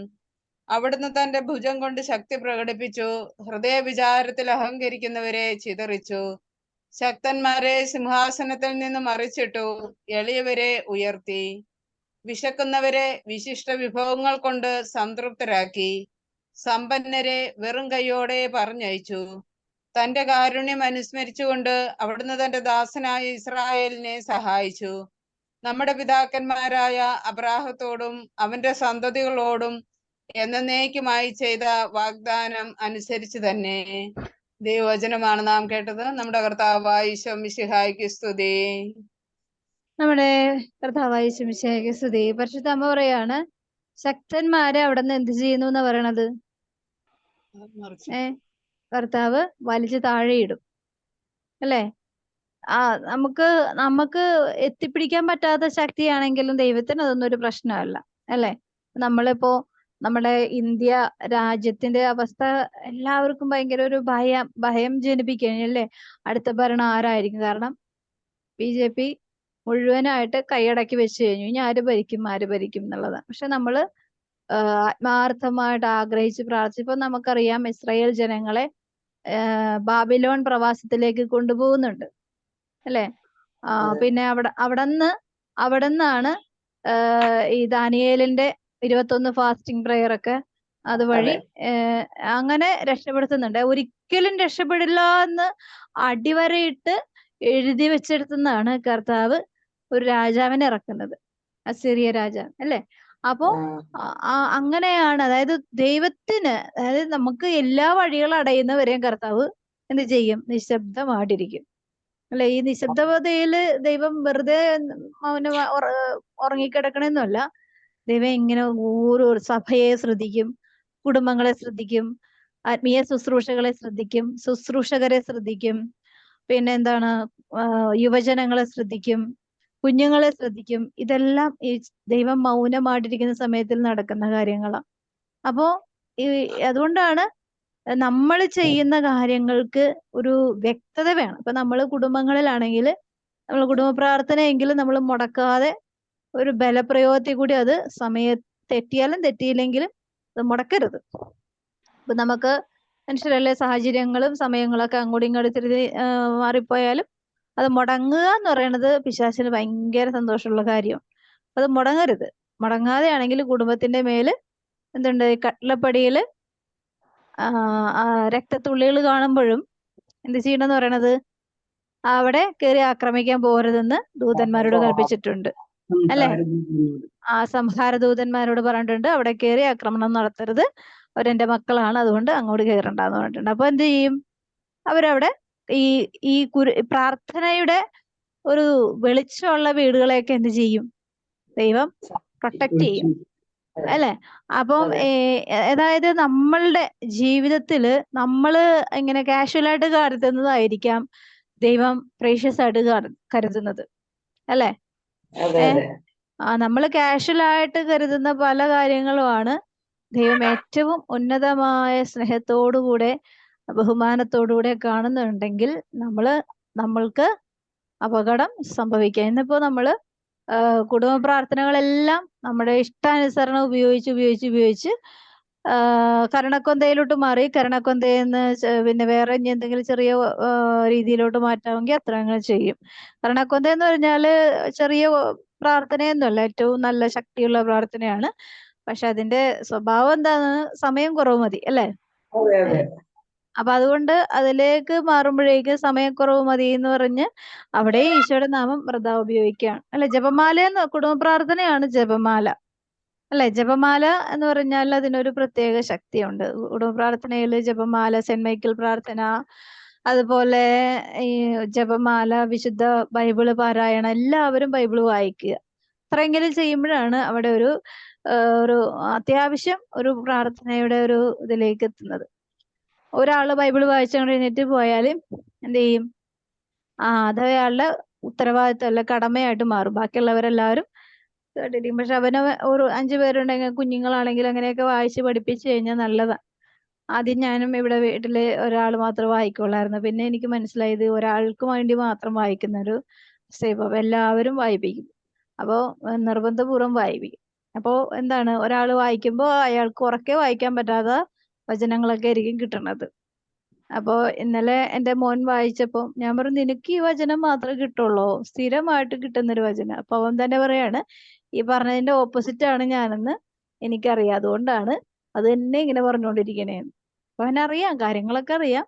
അവിടുന്ന് തന്റെ ഭുജം കൊണ്ട് ശക്തി പ്രകടിപ്പിച്ചു, ഹൃദയ വിചാരത്തിൽ അഹങ്കരിക്കുന്നവരെ ചിതറിച്ചു. ശക്തന്മാരെ സിംഹാസനത്തിൽ നിന്ന് മറിച്ചിട്ടു, എളിയവരെ ഉയർത്തി. വിശക്കുന്നവരെ വിശിഷ്ട വിഭവങ്ങൾ കൊണ്ട് സംതൃപ്തരാക്കി, സമ്പന്നരെ വെറും കൈയോടെ പറഞ്ഞയച്ചു. തന്റെ കാരുണ്യം അനുസ്മരിച്ചുകൊണ്ട് അവിടുന്ന് തന്റെ ദാസനായ ഇസ്രായേലിനെ സഹായിച്ചു. നമ്മുടെ പിതാക്കന്മാരായ അബ്രാഹത്തോടും അവന്റെ സന്തതികളോടും എന്നേക്കുമായി ചെയ്ത വാഗ്ദാനം അനുസരിച്ച് തന്നെ. ദൈവവചനമാണ് നാം കേട്ടത്. നമ്മുടെ കർത്താവായ ഈശോ മിശിഹായ്ക്ക് സ്തുതി. നമ്മുടെ കർത്താവായ ഈശോ മിശിഹായ്ക്ക് സ്തുതി. പരിശുദ്ധ അമ്മ പറയാണ്, ശക്തന്മാരെ അവിടെ നിന്ന് എന്ത് ചെയ്യുന്നു എന്നാ പറയണത്? കർത്താവ് വലിച്ചു താഴെയിടും അല്ലേ? നമുക്ക് എത്തിപ്പിടിക്കാൻ പറ്റാത്ത ശക്തിയാണെങ്കിലും ദൈവത്തിന് അതൊന്നും ഒരു പ്രശ്നമല്ല അല്ലെ? നമ്മളിപ്പോ നമ്മുടെ ഇന്ത്യ രാജ്യത്തിന്റെ അവസ്ഥ എല്ലാവർക്കും ഭയങ്കര ഒരു ഭയം ജനിപ്പിക്കുകയല്ലേ, അടുത്ത ഭരണം ആരായിരിക്കും? കാരണം BJP മുഴുവനായിട്ട് കൈയടക്കി വെച്ച് കഴിഞ്ഞു, ഇനി ആര് ഭരിക്കും എന്നുള്ളതാണ്. പക്ഷെ നമ്മള് ആത്മാർത്ഥമായിട്ട് ആഗ്രഹിച്ച് പ്രാർത്ഥിച്ചപ്പോ നമുക്കറിയാം ഇസ്രായേൽ ജനങ്ങളെ ബാബിലോൺ പ്രവാസത്തിലേക്ക് കൊണ്ടുപോകുന്നുണ്ട് അല്ലെ? പിന്നെ അവിടെന്നാണ് ഈ ദാനിയേലിന്റെ 21 ഫാസ്റ്റിംഗ് പ്രയർ ഒക്കെ അതുവഴി അങ്ങനെ രക്ഷപ്പെടുത്തുന്നുണ്ട്. ഒരിക്കലും രക്ഷപ്പെടില്ല എന്ന് അടിവരയിട്ട് എഴുതി വെച്ചെടുത്തുന്നാണ് കർത്താവ് ഒരു രാജാവിനെ ഇറക്കുന്നത്, അസിറിയ രാജാവ് അല്ലെ? അപ്പോ അങ്ങനെയാണ്, അതായത് ദൈവത്തിന്, അതായത് നമുക്ക് എല്ലാ വഴികളും അടയുന്നവരെയും കർത്താവ് എന്ത് ചെയ്യും? നിശബ്ദമായിട്ടിരിക്കും അല്ലെ? ഈ നിശബ്ദതയില് ദൈവം വെറുതെ ഉറങ്ങിക്കിടക്കണമെന്നല്ല. ദൈവം ഇങ്ങനെ ഓരോ സഭയെ ശ്രദ്ധിക്കും, കുടുംബങ്ങളെ ശ്രദ്ധിക്കും, ആത്മീയ ശുശ്രൂഷകളെ ശ്രദ്ധിക്കും, ശുശ്രൂഷകരെ ശ്രദ്ധിക്കും, പിന്നെ എന്താണ്, യുവജനങ്ങളെ ശ്രദ്ധിക്കും, കുഞ്ഞുങ്ങളെ ശ്രദ്ധിക്കും. ഇതെല്ലാം ഈ ദൈവം മൗനമായിട്ടിരിക്കുന്ന സമയത്തിൽ നടക്കുന്ന കാര്യങ്ങളാണ്. അപ്പോ അതുകൊണ്ടാണ് നമ്മൾ ചെയ്യുന്ന കാര്യങ്ങൾക്ക് ഒരു വ്യക്തത വേണം. ഇപ്പൊ നമ്മൾ കുടുംബങ്ങളിലാണെങ്കിൽ നമ്മൾ കുടുംബ പ്രാർത്ഥനയെങ്കിലും നമ്മൾ മുടക്കാതെ ഒരു ബലപ്രയോഗത്തിൽ കൂടി അത് തെറ്റിയാലും തെറ്റിയില്ലെങ്കിലും അത് മുടക്കരുത്. ഇപ്പൊ നമുക്ക് മനുഷ്യരല്ലേ, സാഹചര്യങ്ങളും സമയങ്ങളൊക്കെ അങ്ങോട്ടും ഇങ്ങോട്ടും മാറിപ്പോയാലും അത് മുടങ്ങുക എന്ന് പറയുന്നത് പിശാചിന് ഭയങ്കര സന്തോഷമുള്ള കാര്യമാണ്. അത് മുടങ്ങരുത്. മുടങ്ങാതെയാണെങ്കിൽ കുടുംബത്തിന്റെ മേല് എന്തുണ്ട്, കട്ടിലപ്പടിയില് രക്തത്തുള്ളികൾ കാണുമ്പോഴും എന്ത് ചെയ്യണമെന്ന് പറയണത്? അവിടെ കയറി ആക്രമിക്കാൻ പോകരുതെന്ന് ദൂതന്മാരോട് കൽപ്പിച്ചിട്ടുണ്ട് അല്ലെ? സംഹാര ദൂതന്മാരോട് പറഞ്ഞിട്ടുണ്ട്, അവിടെ കയറി ആക്രമണം നടത്തരുത്, അവരെന്റെ മക്കളാണ്, അതുകൊണ്ട് അങ്ങോട്ട് കയറണ്ടെന്ന് പറഞ്ഞിട്ടുണ്ട്. അപ്പൊ എന്ത് ചെയ്യും? അവരവിടെ ഈ പ്രാർത്ഥനയുടെ ഒരു വെളിച്ചമുള്ള വീടുകളെയൊക്കെ എന്ത് ചെയ്യും? ദൈവം പ്രൊട്ടക്ട് ചെയ്യും അല്ലെ? അപ്പം അതായത് നമ്മളുടെ ജീവിതത്തില് നമ്മള് ഇങ്ങനെ കാഷ്വലായിട്ട് കരുതുന്നതായിരിക്കാം ദൈവം പ്രേഷ്യസ് ആയിട്ട് കരുതുന്നത് അല്ലെ? നമ്മൾ കാഷ്വലായിട്ട് കരുതുന്ന പല കാര്യങ്ങളുമാണ് ദൈവം ഏറ്റവും ഉന്നതമായ സ്നേഹത്തോടുകൂടെ ബഹുമാനത്തോടുകൂടെ കാണുന്നുണ്ടെങ്കിൽ നമ്മൾക്ക് അപകടം സംഭവിക്കാം. ഇന്നിപ്പോ നമ്മള് കുടുംബ പ്രാർത്ഥനകളെല്ലാം നമ്മുടെ ഇഷ്ടാനുസരണം ഉപയോഗിച്ച് കരണക്കൊന്തയിലോട്ട് മാറി, കരണക്കൊന്തയെന്ന് പിന്നെ വേറെ ഇനി എന്തെങ്കിലും ചെറിയ രീതിയിലോട്ട് മാറ്റാമെങ്കിൽ അത്ര അങ്ങനെ ചെയ്യും. കരണക്കൊന്ത എന്ന് പറഞ്ഞാല് ചെറിയ പ്രാർത്ഥനയൊന്നുമല്ല, ഏറ്റവും നല്ല ശക്തിയുള്ള പ്രാർത്ഥനയാണ്. പക്ഷെ അതിന്റെ സ്വഭാവം എന്താണ്? സമയം കുറവ് മതി അല്ലേ? അതെ അതെ. അപ്പൊ അതുകൊണ്ട് അതിലേക്ക് മാറുമ്പോഴേക്ക് സമയക്കുറവ് മതി എന്ന് പറഞ്ഞ് അവിടെ ഈശോയുടെ നാമം വൃഥാ ഉപയോഗിക്കുകയാണ് അല്ലെ. ജപമാല കുടുംബ പ്രാർത്ഥനയാണ് ജപമാല അല്ലെ. ജപമാല എന്ന് പറഞ്ഞാൽ അതിനൊരു പ്രത്യേക ശക്തിയുണ്ട്. കുടുംബ പ്രാർത്ഥനയിൽ ജപമാല, സെന്റ് മൈക്കിൾ പ്രാർത്ഥന, അതുപോലെ ഈ ജപമാല, വിശുദ്ധ ബൈബിള് പാരായണം, എല്ലാവരും ബൈബിള് വായിക്കുക. അത്രയെങ്കിലും ചെയ്യുമ്പോഴാണ് അവിടെ ഒരു അത്യാവശ്യം ഒരു പ്രാർത്ഥനയുടെ ഒരു ഇതിലേക്ക് എത്തുന്നത്. ഒരാള് ബൈബിള് വായിച്ചു കഴിഞ്ഞിട്ട് പോയാൽ എന്ത് ചെയ്യും? അത് അയാളുടെ ഉത്തരവാദിത്തമല്ല, കടമയായിട്ട് മാറും. ബാക്കിയുള്ളവരെല്ലാവരും കേട്ടിരിക്കും. പക്ഷെ അവന് ഒരു 5 പേരുണ്ടെങ്കിൽ, കുഞ്ഞുങ്ങളാണെങ്കിൽ അങ്ങനെയൊക്കെ വായിച്ച് പഠിപ്പിച്ചു കഴിഞ്ഞാൽ നല്ലതാണ്. ആദ്യം ഞാനും ഇവിടെ വീട്ടില് ഒരാൾ മാത്രം വായിക്കുള്ളായിരുന്നു. പിന്നെ എനിക്ക് മനസ്സിലായത് ഒരാൾക്ക് വേണ്ടി മാത്രം വായിക്കുന്ന ഒരു സേവം എല്ലാവരും വായിപ്പിക്കും. അപ്പോ നിർബന്ധപൂർവ്വം വായിപ്പിക്കും. അപ്പോ എന്താണ്, ഒരാൾ വായിക്കുമ്പോൾ അയാൾക്ക് ഉറക്കെ വായിക്കാൻ പറ്റാത്ത വചനങ്ങളൊക്കെ ആയിരിക്കും കിട്ടണത്. അപ്പോ ഇന്നലെ എൻ്റെ മോൻ വായിച്ചപ്പോ ഞാൻ പറഞ്ഞു, നിനക്ക് ഈ വചനം മാത്രമേ കിട്ടുള്ളൂ, സ്ഥിരമായിട്ട് കിട്ടുന്നൊരു വചനം. അപ്പൊ അവൻ തന്നെ പറയാണ്, ഈ പറഞ്ഞതിന്റെ ഓപ്പോസിറ്റ് ആണ് ഞാനെന്ന് എനിക്കറിയാം, അതുകൊണ്ടാണ് അത് തന്നെ ഇങ്ങനെ പറഞ്ഞുകൊണ്ടിരിക്കണേന്ന്. അപ്പൊ അവനറിയാം, കാര്യങ്ങളൊക്കെ അറിയാം.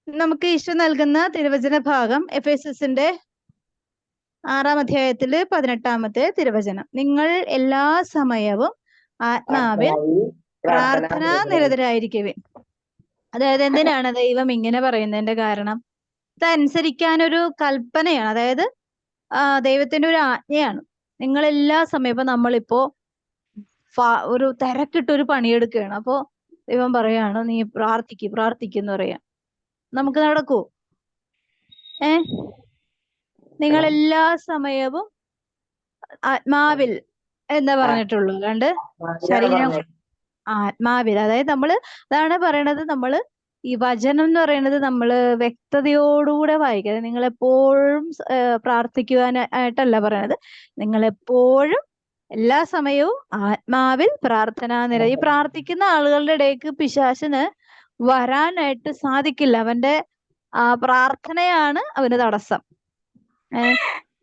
നമുക്ക് ഈശോ നൽകുന്ന തിരുവചന ഭാഗം എഫേസ്യസിന്റെ 6-ാം അധ്യായത്തില് 18-ാമത്തെ തിരുവചനം. നിങ്ങൾ എല്ലാ സമയവും ആത്മാവിൽ പ്രാർത്ഥന നിരതരായിരിക്കുവിൻ. അതായത് എന്തിനാണ് ദൈവം ഇങ്ങനെ പറയുന്നതിന്റെ കാരണം? ഇതനുസരിക്കാനൊരു കൽപ്പനയാണ്. അതായത് ദൈവത്തിന്റെ ഒരു ആജ്ഞയാണ്. നിങ്ങൾ എല്ലാ സമയവും, ഇപ്പൊ നമ്മളിപ്പോ ഒരു തിരക്കിട്ടൊരു പണിയെടുക്കുകയാണ്. അപ്പോ ദൈവം പറയാണ്, നീ പ്രാർത്ഥിക്കുന്നു പറയാ. നമുക്ക് നടക്കൂ? നിങ്ങൾ എല്ലാ സമയവും ആത്മാവിൽ എന്താ പറഞ്ഞിട്ടുള്ളൂ, അല്ലാണ്ട് ശരീരം ആത്മാവിൽ. അതായത് അതാണ് പറയണത്, നമ്മള് ഈ വചനം എന്ന് പറയുന്നത് നമ്മള് വ്യക്തതയോടുകൂടെ വായിക്കുക. നിങ്ങൾ എപ്പോഴും പ്രാർത്ഥിക്കുവാനായിട്ടല്ല പറയണത്, നിങ്ങൾ എപ്പോഴും എല്ലാ സമയവും ആത്മാവിൽ ഈ പ്രാർത്ഥിക്കുന്ന ആളുകളുടെ ഇടയ്ക്ക് പിശാചിന് വരാനായിട്ട് സാധിക്കില്ല. അവന്റെ പ്രാർത്ഥനയാണ് അവന് തടസ്സം.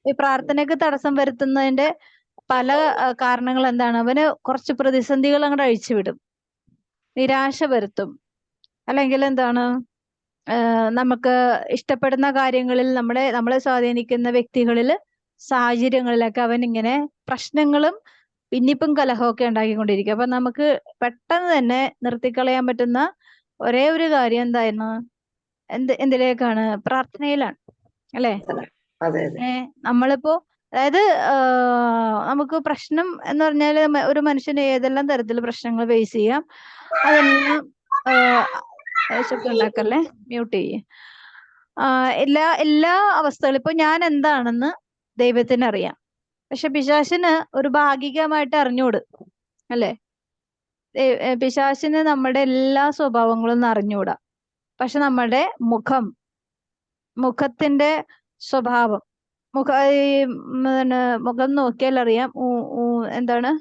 ഈ പ്രാർത്ഥനയ്ക്ക് തടസ്സം വരുത്തുന്നതിന്റെ പല കാരണങ്ങൾ എന്താണ്? അവന് കുറച്ച് പ്രതിസന്ധികൾ അങ്ങോട്ട് അഴിച്ചുവിടും, നിരാശ വരുത്തും, അല്ലെങ്കിൽ എന്താണ്, നമുക്ക് ഇഷ്ടപ്പെടുന്ന കാര്യങ്ങളിൽ നമ്മളെ സ്വാധീനിക്കുന്ന വ്യക്തികളിൽ, സാഹചര്യങ്ങളിലൊക്കെ അവൻ ഇങ്ങനെ പ്രശ്നങ്ങളും ഭിന്നിപ്പും കലഹമൊക്കെ ഉണ്ടാക്കിക്കൊണ്ടിരിക്കും. അപ്പൊ നമുക്ക് പെട്ടെന്ന് തന്നെ നിർത്തിക്കളയാൻ പറ്റുന്ന ഒരേ ഒരു കാര്യം എന്തായിരുന്നു? എന്തിലേക്കാണ്? പ്രാർത്ഥനയിലാണ് അല്ലെ. നമ്മളിപ്പോ അതായത് നമുക്ക് പ്രശ്നം എന്ന് പറഞ്ഞാല് ഒരു മനുഷ്യന് ഏതെല്ലാം തരത്തില് പ്രശ്നങ്ങൾ ഫേസ് ചെയ്യാം, അതെല്ലാം ശബ്ദം ഉണ്ടാക്കല്ലേ, മ്യൂട്ട് ചെയ്യേ. എല്ലാ അവസ്ഥകളും ഇപ്പൊ ഞാൻ എന്താണെന്ന് ദൈവത്തിന് അറിയാം, പക്ഷെ പിശാചിന് ഒരു ഭാഗികമായിട്ട് അറിഞ്ഞൂട് അല്ലെ. പിശാചിന് നമ്മുടെ എല്ലാ സ്വഭാവങ്ങളും അറിഞ്ഞൂടാ. പക്ഷെ നമ്മുടെ മുഖത്തിന്റെ സ്വഭാവം, മുഖം നോക്കിയാൽ അറിയാം. എന്താണ്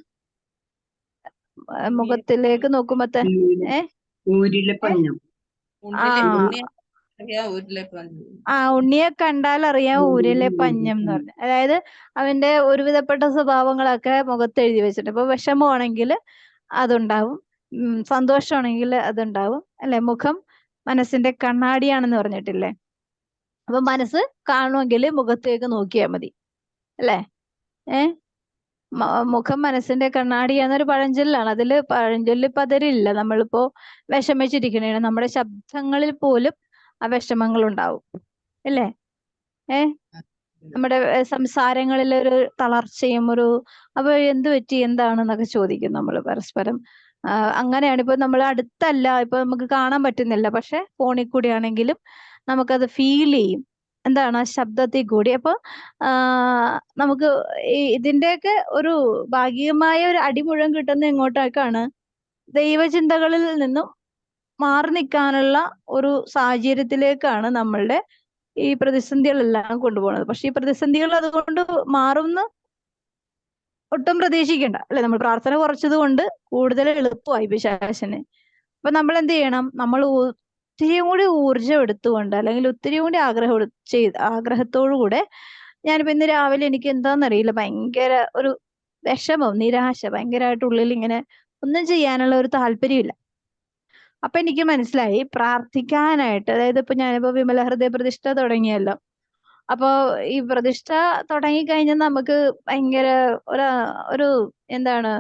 മുഖത്തിലേക്ക് നോക്കുമ്പോ ഉണ്ണിയെ കണ്ടാൽ അറിയാം ഊരിലെ പഞ്ഞം എന്ന് പറഞ്ഞ. അതായത് അവന്റെ ഒരുവിധപ്പെട്ട സ്വഭാവങ്ങളൊക്കെ മുഖത്ത് എഴുതി വെച്ചിട്ടുണ്ട്. ഇപ്പൊ വിഷമമാണെങ്കിൽ അതുണ്ടാവും. സന്തോഷമാണെങ്കിൽ അതുണ്ടാവും അല്ലെ. മുഖം മനസ്സിന്റെ കണ്ണാടിയാണെന്ന് പറഞ്ഞിട്ടില്ലേ. അപ്പൊ മനസ്സ് കാണുമെങ്കിൽ മുഖത്തേക്ക് നോക്കിയാൽ മതി അല്ലേ. മുഖം മനസ്സിന്റെ കണ്ണാടിയാന്നൊരു പഴഞ്ചൊല്ലാണ്. അതില് പഴഞ്ചൊല്ല് ഇപ്പൊ അതിലില്ല. നമ്മളിപ്പോ വിഷമിച്ചിരിക്കണേ നമ്മുടെ ശബ്ദങ്ങളിൽ പോലും ആ വിഷമങ്ങൾ ഉണ്ടാവും അല്ലേ. നമ്മുടെ സംസാരങ്ങളിൽ ഒരു തളർച്ചയും അപ്പൊ എന്ത് പറ്റി എന്താണെന്നൊക്കെ ചോദിക്കും നമ്മൾ പരസ്പരം. അങ്ങനെയാണ്. ഇപ്പൊ നമ്മൾ അടുത്തല്ല, ഇപ്പൊ നമുക്ക് കാണാൻ പറ്റുന്നില്ല, പക്ഷെ ഫോണിൽ കൂടി ആണെങ്കിലും നമുക്കത് ഫീൽ ചെയ്യും. എന്താണ് ആ ശബ്ദത്തിൽ കൂടി. അപ്പൊ നമുക്ക് ഇതിന്റെയൊക്കെ ഒരു ഭാഗികമായ ഒരു അടി മുഴുവൻ കിട്ടുന്ന എങ്ങോട്ടേക്കാണ്? ദൈവചിന്തകളിൽ നിന്നും മാറി നിൽക്കാനുള്ള ഒരു സാഹചര്യത്തിലേക്കാണ് നമ്മളുടെ ഈ പ്രതിസന്ധികളെല്ലാം കൊണ്ടുപോകുന്നത്. പക്ഷെ ഈ പ്രതിസന്ധികൾ അതുകൊണ്ട് മാറുമെന്ന് ഒട്ടും പ്രതീക്ഷിക്കണ്ട അല്ലെ. നമ്മൾ പ്രാർത്ഥന കുറച്ചത് കൊണ്ട് കൂടുതൽ എളുപ്പമായി പിശാചിന്. അപ്പൊ നമ്മൾ എന്ത് ചെയ്യണം? നമ്മൾ ഒത്തിരിയും കൂടി ഊർജം എടുത്തുകൊണ്ട്, അല്ലെങ്കിൽ ഒത്തിരിയും കൂടി ആഗ്രഹത്തോടു കൂടെ. ഞാനിപ്പോ ഇന്ന് രാവിലെ എനിക്ക് എന്താണെന്നറിയില്ല, ഭയങ്കര ഒരു വിഷമം, നിരാശ ഭയങ്കരമായിട്ട് ഉള്ളിൽ ഇങ്ങനെ ഒന്നും ചെയ്യാനുള്ള ഒരു താല്പര്യമില്ല. അപ്പൊ എനിക്ക് മനസ്സിലായി പ്രാർത്ഥിക്കാനായിട്ട്. അതായത് ഇപ്പൊ ഞാനിപ്പോ വിമല ഹൃദയ പ്രതിഷ്ഠ തുടങ്ങിയല്ലോ. അപ്പൊ ഈ പ്രതിഷ്ഠ തുടങ്ങിക്കഴിഞ്ഞാൽ നമുക്ക് ഭയങ്കര ഒരു എന്താണ്,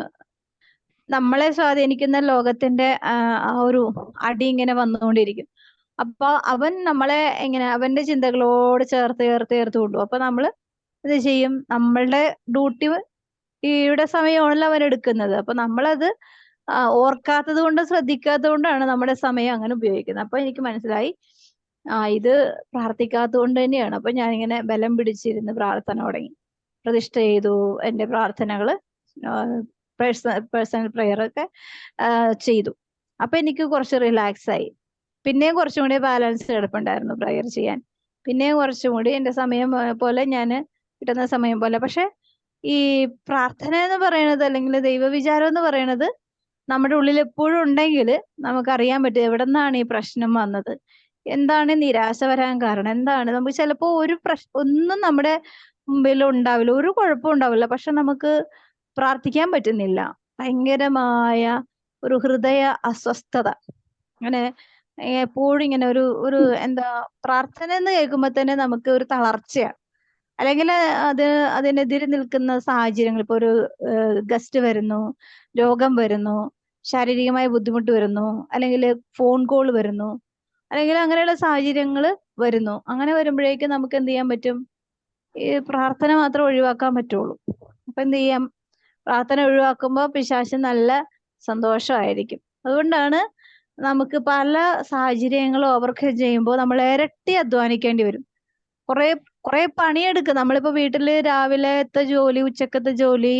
നമ്മളെ സ്വാധീനിക്കുന്ന ലോകത്തിന്റെ ആ ഒരു അടി ഇങ്ങനെ വന്നുകൊണ്ടിരിക്കും. അപ്പൊ അവൻ നമ്മളെ ഇങ്ങനെ അവന്റെ ചിന്തകളോട് ചേർത്ത് കൊണ്ടുപോകും. അപ്പൊ നമ്മള് എന്ത് ചെയ്യും? നമ്മളുടെ ഡ്യൂട്ടിയുടെ സമയമാണല്ലോ അവൻ എടുക്കുന്നത്. അപ്പൊ നമ്മളത് ഓർക്കാത്തത് കൊണ്ട്, ശ്രദ്ധിക്കാത്തത് കൊണ്ടാണ് നമ്മുടെ സമയം അങ്ങനെ ഉപയോഗിക്കുന്നത്. അപ്പൊ എനിക്ക് മനസ്സിലായി ഇത് പ്രാർത്ഥിക്കാത്തത് കൊണ്ട് തന്നെയാണ്. അപ്പൊ ഞാനിങ്ങനെ ബലം പിടിച്ചിരുന്ന് പ്രാർത്ഥന തുടങ്ങി, പ്രതിഷ്ഠ ചെയ്തു. എൻ്റെ പ്രാർത്ഥനകള് പേഴ്സണൽ പ്രെയർ ഒക്കെ ചെയ്തു. അപ്പൊ എനിക്ക് കുറച്ച് റിലാക്സ് ആയി. പിന്നെയും കുറച്ചും കൂടി ബാലൻസ് കിടപ്പുണ്ടായിരുന്നു പ്രെയർ ചെയ്യാൻ. പിന്നെയും കുറച്ചും കൂടി എൻ്റെ സമയം പോലെ ഞാൻ കിട്ടുന്ന സമയം പോലെ. പക്ഷെ ഈ പ്രാർത്ഥന എന്ന് പറയുന്നത്, അല്ലെങ്കിൽ ദൈവവിചാരം എന്ന് പറയുന്നത് നമ്മുടെ ഉള്ളിൽ എപ്പോഴും ഉണ്ടെങ്കിൽ നമുക്കറിയാൻ പറ്റും എവിടെ നിന്നാണ് ഈ പ്രശ്നം വന്നത്, എന്താണ് നിരാശ വരാൻ കാരണം, എന്താണ്. നമുക്ക് ചിലപ്പോൾ ഒന്നും നമ്മുടെ മുമ്പിൽ ഉണ്ടാവില്ല, ഒരു കുഴപ്പവും ഉണ്ടാവില്ല, പക്ഷെ നമുക്ക് പ്രാർത്ഥിക്കാൻ പറ്റുന്നില്ല. ഭയങ്കരമായ ഒരു ഹൃദയ അസ്വസ്ഥത, അങ്ങനെ എപ്പോഴും ഇങ്ങനെ ഒരു എന്താ, പ്രാർത്ഥന എന്ന് കേൾക്കുമ്പോൾ തന്നെ നമുക്ക് ഒരു തളർച്ചയാണ്. അല്ലെങ്കിൽ അതിനെതിരെ നിൽക്കുന്ന സാഹചര്യങ്ങൾ, ഇപ്പൊ ഒരു ഗസ്റ്റ് വരുന്നു, രോഗം വരുന്നു, ശാരീരികമായ ബുദ്ധിമുട്ട് വരുന്നു, അല്ലെങ്കിൽ ഫോൺ കോൾ വരുന്നു, അല്ലെങ്കിൽ അങ്ങനെയുള്ള സാഹചര്യങ്ങൾ വരുന്നു. അങ്ങനെ വരുമ്പോഴേക്കും നമുക്ക് എന്ത് ചെയ്യാൻ പറ്റും? ഈ പ്രാർത്ഥന മാത്രം ഒഴിവാക്കാൻ പറ്റുള്ളൂ. അപ്പൊ എന്ത് ചെയ്യാം? പ്രാർത്ഥന ഒഴിവാക്കുമ്പോൾ പിശാചിന് നല്ല സന്തോഷമായിരിക്കും. അതുകൊണ്ടാണ് നമുക്ക് പല സാഹചര്യങ്ങളും ഓവർകം ചെയ്യുമ്പോൾ നമ്മൾ ഇരട്ടി അധ്വാനിക്കേണ്ടി വരും. കുറെ പണിയെടുക്കും. നമ്മളിപ്പോ വീട്ടില് രാവിലത്തെ ജോലി, ഉച്ചക്കത്തെ ജോലി,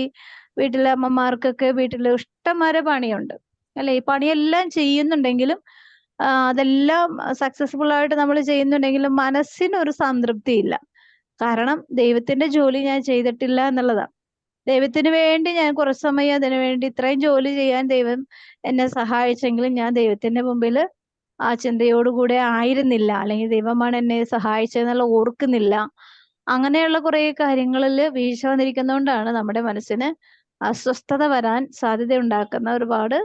വീട്ടിലെ അമ്മമാർക്കൊക്കെ വീട്ടില് ഇഷ്ടംമാരെ പണിയുണ്ട് അല്ലെ. ഈ പണിയെല്ലാം ചെയ്യുന്നുണ്ടെങ്കിലും അതെല്ലാം സക്സസ്ഫുൾ ആയിട്ട് നമ്മൾ ചെയ്യുന്നുണ്ടെങ്കിലും മനസ്സിനൊരു സംതൃപ്തി ഇല്ല. കാരണം ദൈവത്തിന്റെ ജോലി ഞാൻ ചെയ്തിട്ടില്ല എന്നുള്ളതാണ്. ദൈവത്തിന് വേണ്ടി ഞാൻ കുറച്ച് സമയം അതിനു വേണ്ടി ഇത്രയും ജോലി ചെയ്യാൻ ദൈവം എന്നെ സഹായിച്ചെങ്കിലും ഞാൻ ദൈവത്തിന്റെ മുമ്പിൽ ആ ചിന്തയോടുകൂടെ ആയിരുന്നില്ല, അല്ലെങ്കിൽ ദൈവമാണ് എന്നെ സഹായിച്ചതെന്നുള്ള ഓർക്കുന്നില്ല. അങ്ങനെയുള്ള കുറെ കാര്യങ്ങളിൽ വീഴ്ച വന്നിരിക്കുന്നതുകൊണ്ടാണ് നമ്മുടെ മനസ്സിന് അസ്വസ്ഥത വരാൻ സാധ്യത ഉണ്ടാക്കുന്ന ഒരുപാട്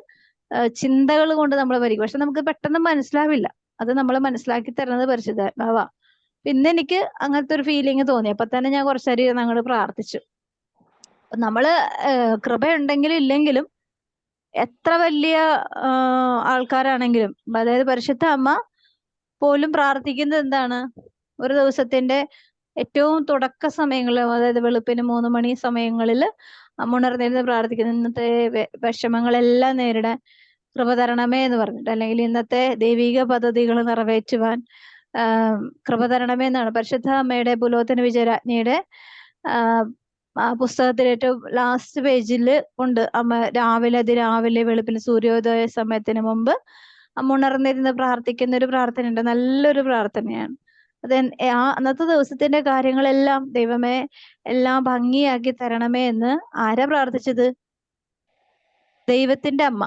ചിന്തകൾ കൊണ്ട് നമ്മൾ വരിക. പക്ഷെ നമുക്ക് പെട്ടെന്ന് മനസ്സിലാവില്ല. അത് നമ്മൾ മനസ്സിലാക്കി തരുന്നത് പരിശുദ്ധാത്മാവാ. പിന്നെ എനിക്ക് അങ്ങനത്തെ ഒരു ഫീലിംഗ് തോന്നി. അപ്പൊ തന്നെ ഞാൻ കുറച്ചേരം അങ്ങോട്ട് പ്രാർത്ഥിച്ചു. നമ്മള് കൃപയുണ്ടെങ്കിലും ഇല്ലെങ്കിലും, എത്ര വലിയ ആൾക്കാരാണെങ്കിലും, അതായത് പരിശുദ്ധ അമ്മ പോലും പ്രാർത്ഥിക്കുന്നത് എന്താണ്? ഒരു ദിവസത്തിന്റെ ഏറ്റവും തുടക്ക സമയങ്ങളിൽ, അതായത് വെളുപ്പിന് 3 മണി സമയങ്ങളിൽ ഉണർന്നിരുന്ന് പ്രാർത്ഥിക്കുന്നത്, ഇന്നത്തെ വിഷമങ്ങളെല്ലാം നേരിടാൻ കൃപ തരണമേ എന്ന് പറഞ്ഞിട്ട്, അല്ലെങ്കിൽ ഇന്നത്തെ ദൈവിക പദ്ധതികൾ നിറവേറ്റുവാൻ കൃപ തരണമേ എന്നാണ് പരിശുദ്ധ അമ്മയുടെ പുലോത്തന വിജയരാജ്ഞിയുടെ പുസ്തകത്തിലെ ഏറ്റവും ലാസ്റ്റ് പേജിൽ ഉണ്ട്. അമ്മ അതിരാവിലെ വെളുപ്പിന് സൂര്യോദയ സമയത്തിന് മുമ്പ് അമ്മ ഉണർന്നിരുന്ന് പ്രാർത്ഥിക്കുന്ന ഒരു പ്രാർത്ഥന ഉണ്ട്. നല്ലൊരു പ്രാർത്ഥനയാണ് അത്. അന്നത്തെ ദിവസത്തിന്റെ കാര്യങ്ങളെല്ലാം ദൈവമേ എല്ലാം ഭംഗിയാക്കി തരണമേ എന്ന് ആരാ പ്രാർത്ഥിച്ചത്? ദൈവത്തിന്റെ അമ്മ.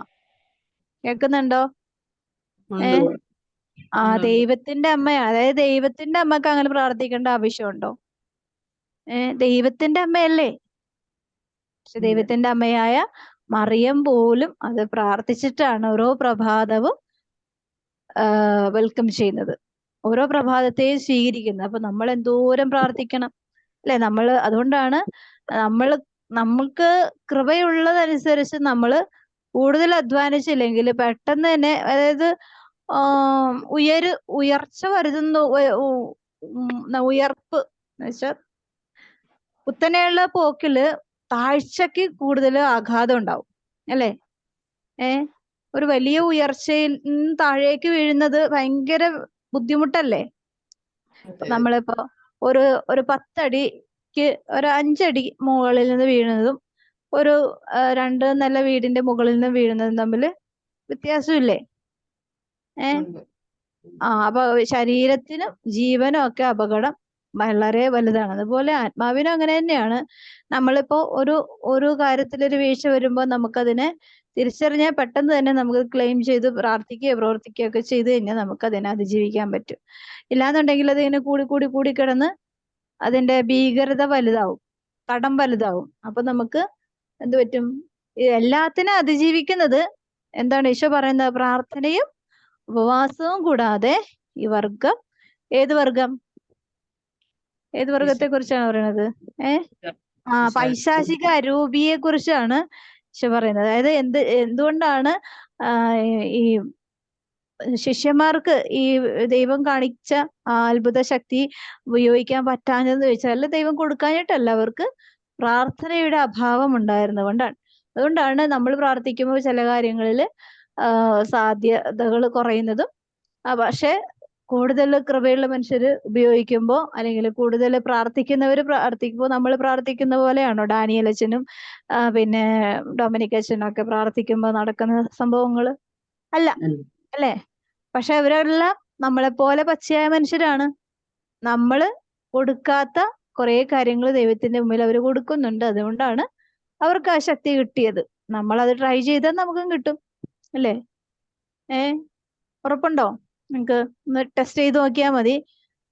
കേൾക്കുന്നുണ്ടോ? ദൈവത്തിന്റെ അമ്മയാണ്. അതായത് ദൈവത്തിന്റെ അമ്മക്ക് അങ്ങനെ പ്രാർത്ഥിക്കേണ്ട ആവശ്യമുണ്ടോ? ദൈവത്തിന്റെ അമ്മയല്ലേ. പക്ഷെ ദൈവത്തിന്റെ അമ്മയായ മറിയം പോലും അത് പ്രാർത്ഥിച്ചിട്ടാണ് ഓരോ പ്രഭാതവും വെൽക്കം ചെയ്യുന്നത്, ഓരോ പ്രഭാതത്തെയും സ്വീകരിക്കുന്നത്. അപ്പൊ നമ്മൾ എന്തോരം പ്രാർത്ഥിക്കണം അല്ലെ? അതുകൊണ്ടാണ് നമ്മൾക്ക് കൃപയുള്ളതനുസരിച്ച് നമ്മൾ കൂടുതൽ അധ്വാനിച്ചില്ലെങ്കിൽ പെട്ടെന്ന് തന്നെ, അതായത് ഉയർച്ച വരുന്ന ഉയർപ്പ് എന്ന് വെച്ചാൽ കുത്തനെയുള്ള പോക്കില് താഴ്ചക്ക് കൂടുതൽ ആഘാതം ഉണ്ടാവും അല്ലെ? ഒരു വലിയ ഉയർച്ചയിൽ താഴേക്ക് വീഴുന്നത് ഭയങ്കര ബുദ്ധിമുട്ടല്ലേ? നമ്മളിപ്പോ ഒരു 10 അടിക്ക് ഒരു 5 അടി മുകളിൽ നിന്ന് വീഴുന്നതും ഒരു 2 നില വീടിന്റെ മുകളിൽ നിന്ന് വീഴുന്നതും തമ്മിൽ വ്യത്യാസമില്ലേ? അപ്പൊ ശരീരത്തിനും ജീവനും ഒക്കെ അപകടം വളരെ വലുതാണ്. അതുപോലെ ആത്മാവിനും അങ്ങനെ തന്നെയാണ്. നമ്മളിപ്പോ ഒരു കാര്യത്തിലൊരു വീഴ്ച വരുമ്പോൾ നമുക്കതിനെ തിരിച്ചറിഞ്ഞാൽ പെട്ടെന്ന് തന്നെ നമുക്ക് ക്ലെയിം ചെയ്ത് പ്രാർത്ഥിക്കുകയോ പ്രവർത്തിക്കുകയോ ഒക്കെ ചെയ്ത് കഴിഞ്ഞാൽ നമുക്ക് അതിനെ അതിജീവിക്കാൻ പറ്റും. ഇല്ലാന്നുണ്ടെങ്കിൽ അതിങ്ങനെ കൂടി കിടന്ന് അതിന്റെ ഭീകരത വലുതാവും, തടം വലുതാവും. അപ്പൊ നമുക്ക് എന്ത് പറ്റും? എല്ലാത്തിനും അതിജീവിക്കുന്നത് എന്താണ് ഈശോ പറയുന്നത്? പ്രാർത്ഥനയും ഉപവാസവും കൂടാതെ ഈ വർഗം, ഏത് വർഗം, ഏത് വർഗത്തെ കുറിച്ചാണ് പറയുന്നത്? പൈശാചിക അരൂപിയെ കുറിച്ചാണ് ഈശോ പറയുന്നത്. അതായത് എന്തുകൊണ്ടാണ് ഈ ശിഷ്യന്മാർക്ക് ഈ ദൈവം കാണിച്ച അത്ഭുത ശക്തി ഉപയോഗിക്കാൻ പറ്റാഞ്ഞതെന്ന് ചോദിച്ചാൽ ദൈവം കൊടുക്കാഞ്ഞിട്ടല്ല, അവർക്ക് പ്രാർത്ഥനയുടെ അഭാവം ഉണ്ടായിരുന്നതുകൊണ്ടാണ്. അതുകൊണ്ടാണ് നമ്മൾ പ്രാർത്ഥിക്കുമ്പോൾ ചില കാര്യങ്ങളിൽ സാധ്യതകൾ കുറയുന്നതും. പക്ഷെ കൂടുതൽ കൃപയുള്ള മനുഷ്യർ ഉപയോഗിക്കുമ്പോൾ, അല്ലെങ്കിൽ കൂടുതൽ പ്രാർത്ഥിക്കുന്നവർ പ്രാർത്ഥിക്കുമ്പോൾ നമ്മൾ പ്രാർത്ഥിക്കുന്ന പോലെയാണോ ഡാനിയൽ അച്ഛനും പിന്നെ ഡൊമിനിക് അച്ഛനും ഒക്കെ പ്രാർത്ഥിക്കുമ്പോൾ നടക്കുന്ന സംഭവങ്ങൾ? അല്ല അല്ലേ? പക്ഷെ അവരെല്ലാം നമ്മളെപ്പോലെ പച്ചയായ മനുഷ്യരാണ്. നമ്മൾ കൊടുക്കാത്ത കുറെ കാര്യങ്ങൾ ദൈവത്തിന്റെ മുമ്പിൽ അവർ കൊടുക്കുന്നുണ്ട്. അതുകൊണ്ടാണ് അവർക്ക് ആ ശക്തി കിട്ടിയത്. നമ്മളത് ട്രൈ ചെയ്താൽ നമുക്കും കിട്ടും അല്ലേ? ഉറപ്പുണ്ടോ? നിങ്ങൾക്ക് ഒന്ന് ടെസ്റ്റ് ചെയ്ത് നോക്കിയാൽ മതി,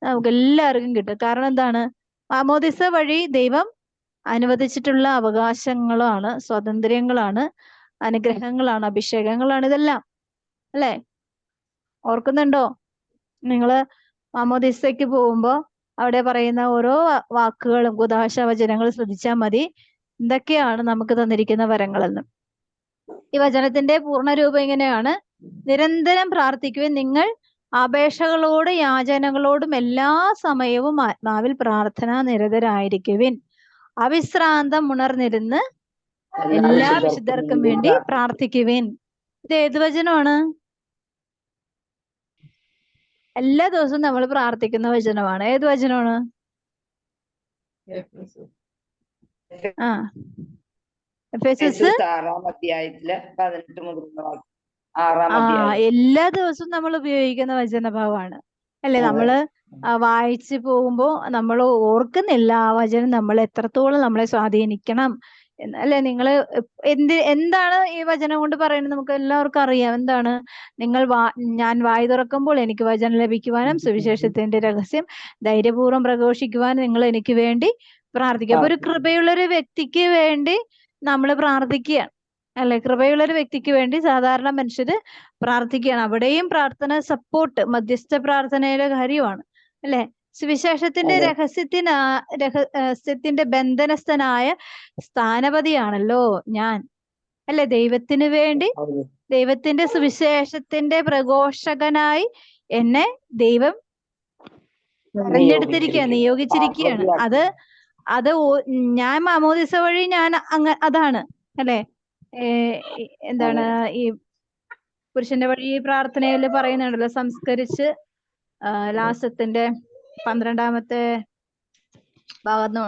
നമുക്ക് എല്ലാവർക്കും കിട്ടും. കാരണം എന്താണ്? മാമോദിസ വഴി ദൈവം അനുവദിച്ചിട്ടുള്ള അവകാശങ്ങളാണ്, സ്വാതന്ത്ര്യങ്ങളാണ്, അനുഗ്രഹങ്ങളാണ്, അഭിഷേകങ്ങളാണ് ഇതെല്ലാം അല്ലേ? ഓർക്കുന്നുണ്ടോ? നിങ്ങള് മാമോദിസയ്ക്ക് പോകുമ്പോ അവിടെ പറയുന്ന ഓരോ വാക്കുകളും കുദാശ വചനങ്ങൾ ശ്രദ്ധിച്ചാൽ മതി, എന്തൊക്കെയാണ് നമുക്ക് തന്നിരിക്കുന്ന വരങ്ങളെന്ന്. ഈ വചനത്തിന്റെ പൂർണ്ണരൂപം ഇങ്ങനെയാണ്: നിരന്തരം പ്രാർത്ഥിക്കുവാൻ, നിങ്ങൾ അപേക്ഷകളോടും യാചനകളോടും എല്ലാ സമയവും ആത്മാവിൽ പ്രാർത്ഥന നിരതരായിരിക്കുവിൻ, അവിശ്രാന്തം ഉണർന്നിരുന്ന് എല്ലാ വിശുദ്ധർക്കും വേണ്ടി പ്രാർത്ഥിക്കുവിൻ. ഇത് ഏത് വചനമാണ്? എല്ലാ ദിവസവും നമ്മൾ പ്രാർത്ഥിക്കുന്ന വചനമാണ്. ഏത് വചനമാണ്? എഫേസ്യസ് 6-ാം അധ്യായത്തിലെ 18 മുതലുള്ള 6-ാം അധ്യായം. എല്ലാ ദിവസവും നമ്മൾ ഉപയോഗിക്കുന്ന വചനഭാവമാണ് അല്ലെ? നമ്മള് വായിച്ചു പോകുമ്പോ നമ്മൾ ഓർക്കുന്നില്ല ആ വചനം നമ്മൾ എത്രത്തോളം നമ്മളെ സ്വാധീനിക്കണം അല്ലെ? നിങ്ങള് എന്താണ് ഈ വചനം കൊണ്ട് പറയുന്നത്? നമുക്ക് എല്ലാവർക്കും അറിയാം. എന്താണ്? ഞാൻ വായി തുറക്കുമ്പോൾ എനിക്ക് വചനം ലഭിക്കുവാനും സുവിശേഷത്തിന്റെ രഹസ്യം ധൈര്യപൂർവ്വം പ്രഘോഷിക്കുവാനും നിങ്ങൾ എനിക്ക് വേണ്ടി പ്രാർത്ഥിക്കുക. അപ്പൊ ഒരു കൃപയുള്ളൊരു വ്യക്തിക്ക് വേണ്ടി നമ്മൾ പ്രാർത്ഥിക്കുകയാണ് അല്ലെ? കൃപയുള്ളൊരു വ്യക്തിക്ക് വേണ്ടി സാധാരണ മനുഷ്യര് പ്രാർത്ഥിക്കുകയാണ്. അവിടെയും പ്രാർത്ഥന സപ്പോർട്ട്, മധ്യസ്ഥ പ്രാർത്ഥനയുടെ കാര്യമാണ് അല്ലെ? സുവിശേഷത്തിന്റെ രഹസ്യത്തിന്റെ ബന്ധനസ്ഥനായ സ്ഥാനപതിയാണല്ലോ ഞാൻ അല്ലെ? ദൈവത്തിന് വേണ്ടി, ദൈവത്തിന്റെ സുവിശേഷത്തിന്റെ പ്രഘോഷകനായി എന്നെ ദൈവം തെരഞ്ഞെടുത്തിരിക്കുകയാണ്, നിയോഗിച്ചിരിക്കുകയാണ്. അത് ഞാൻ മാമോദിസ വഴി ഞാൻ അതാണ് അല്ലെ? എന്താണ് ഈ പുരുഷന്റെ വഴി പ്രാർത്ഥനയിൽ പറയുന്നുണ്ടല്ലോ, സംസ്കരിച്ച് ലാസത്തിന്റെ 12-ാമത്തെ ഭാഗത്ത്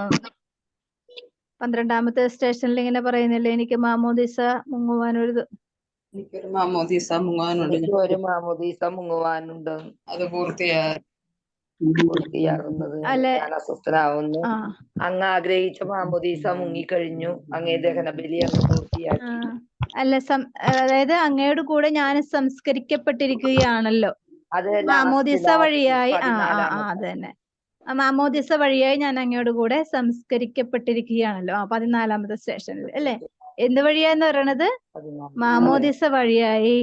12-ാമത്തെ സ്റ്റേഷനിൽ ഇങ്ങനെ പറയുന്നില്ലേ, എനിക്ക് മാമോദിസ മുങ്ങുവാനൊരു എനിക്കൊരു മാമോദീസ മുങ്ങാനുണ്ട്, ഒരു മാമോദീസ മുങ്ങുവാനുണ്ട്, അത് പൂർത്തിയാകുന്നത് ഞാൻ അസ്വസ്ഥനാവുന്നു. അങ്ങ് ആഗ്രഹിച്ച മാമോദീസ മുങ്ങിക്കഴിഞ്ഞു, അങ്ങേ ദഹനബലി അങ്ങ് പൂർത്തിയാക്കി. അല്ല, അതായത് അങ്ങയോട് കൂടെ ഞാൻ സംസ്കരിക്കപ്പെട്ടിരിക്കുകയാണല്ലോ മാമോദിസ വഴിയായി. അത് തന്നെ, മാമോദിസ വഴിയായി ഞാൻ അങ്ങയോട് കൂടെ സംസ്കരിക്കപ്പെട്ടിരിക്കുകയാണല്ലോ 14-ാമത്തെ സ്റ്റേഷനിൽ അല്ലേ? എന്ത് വഴിയാന്ന് പറയണത്? 14. മാമോദിസ വഴിയായി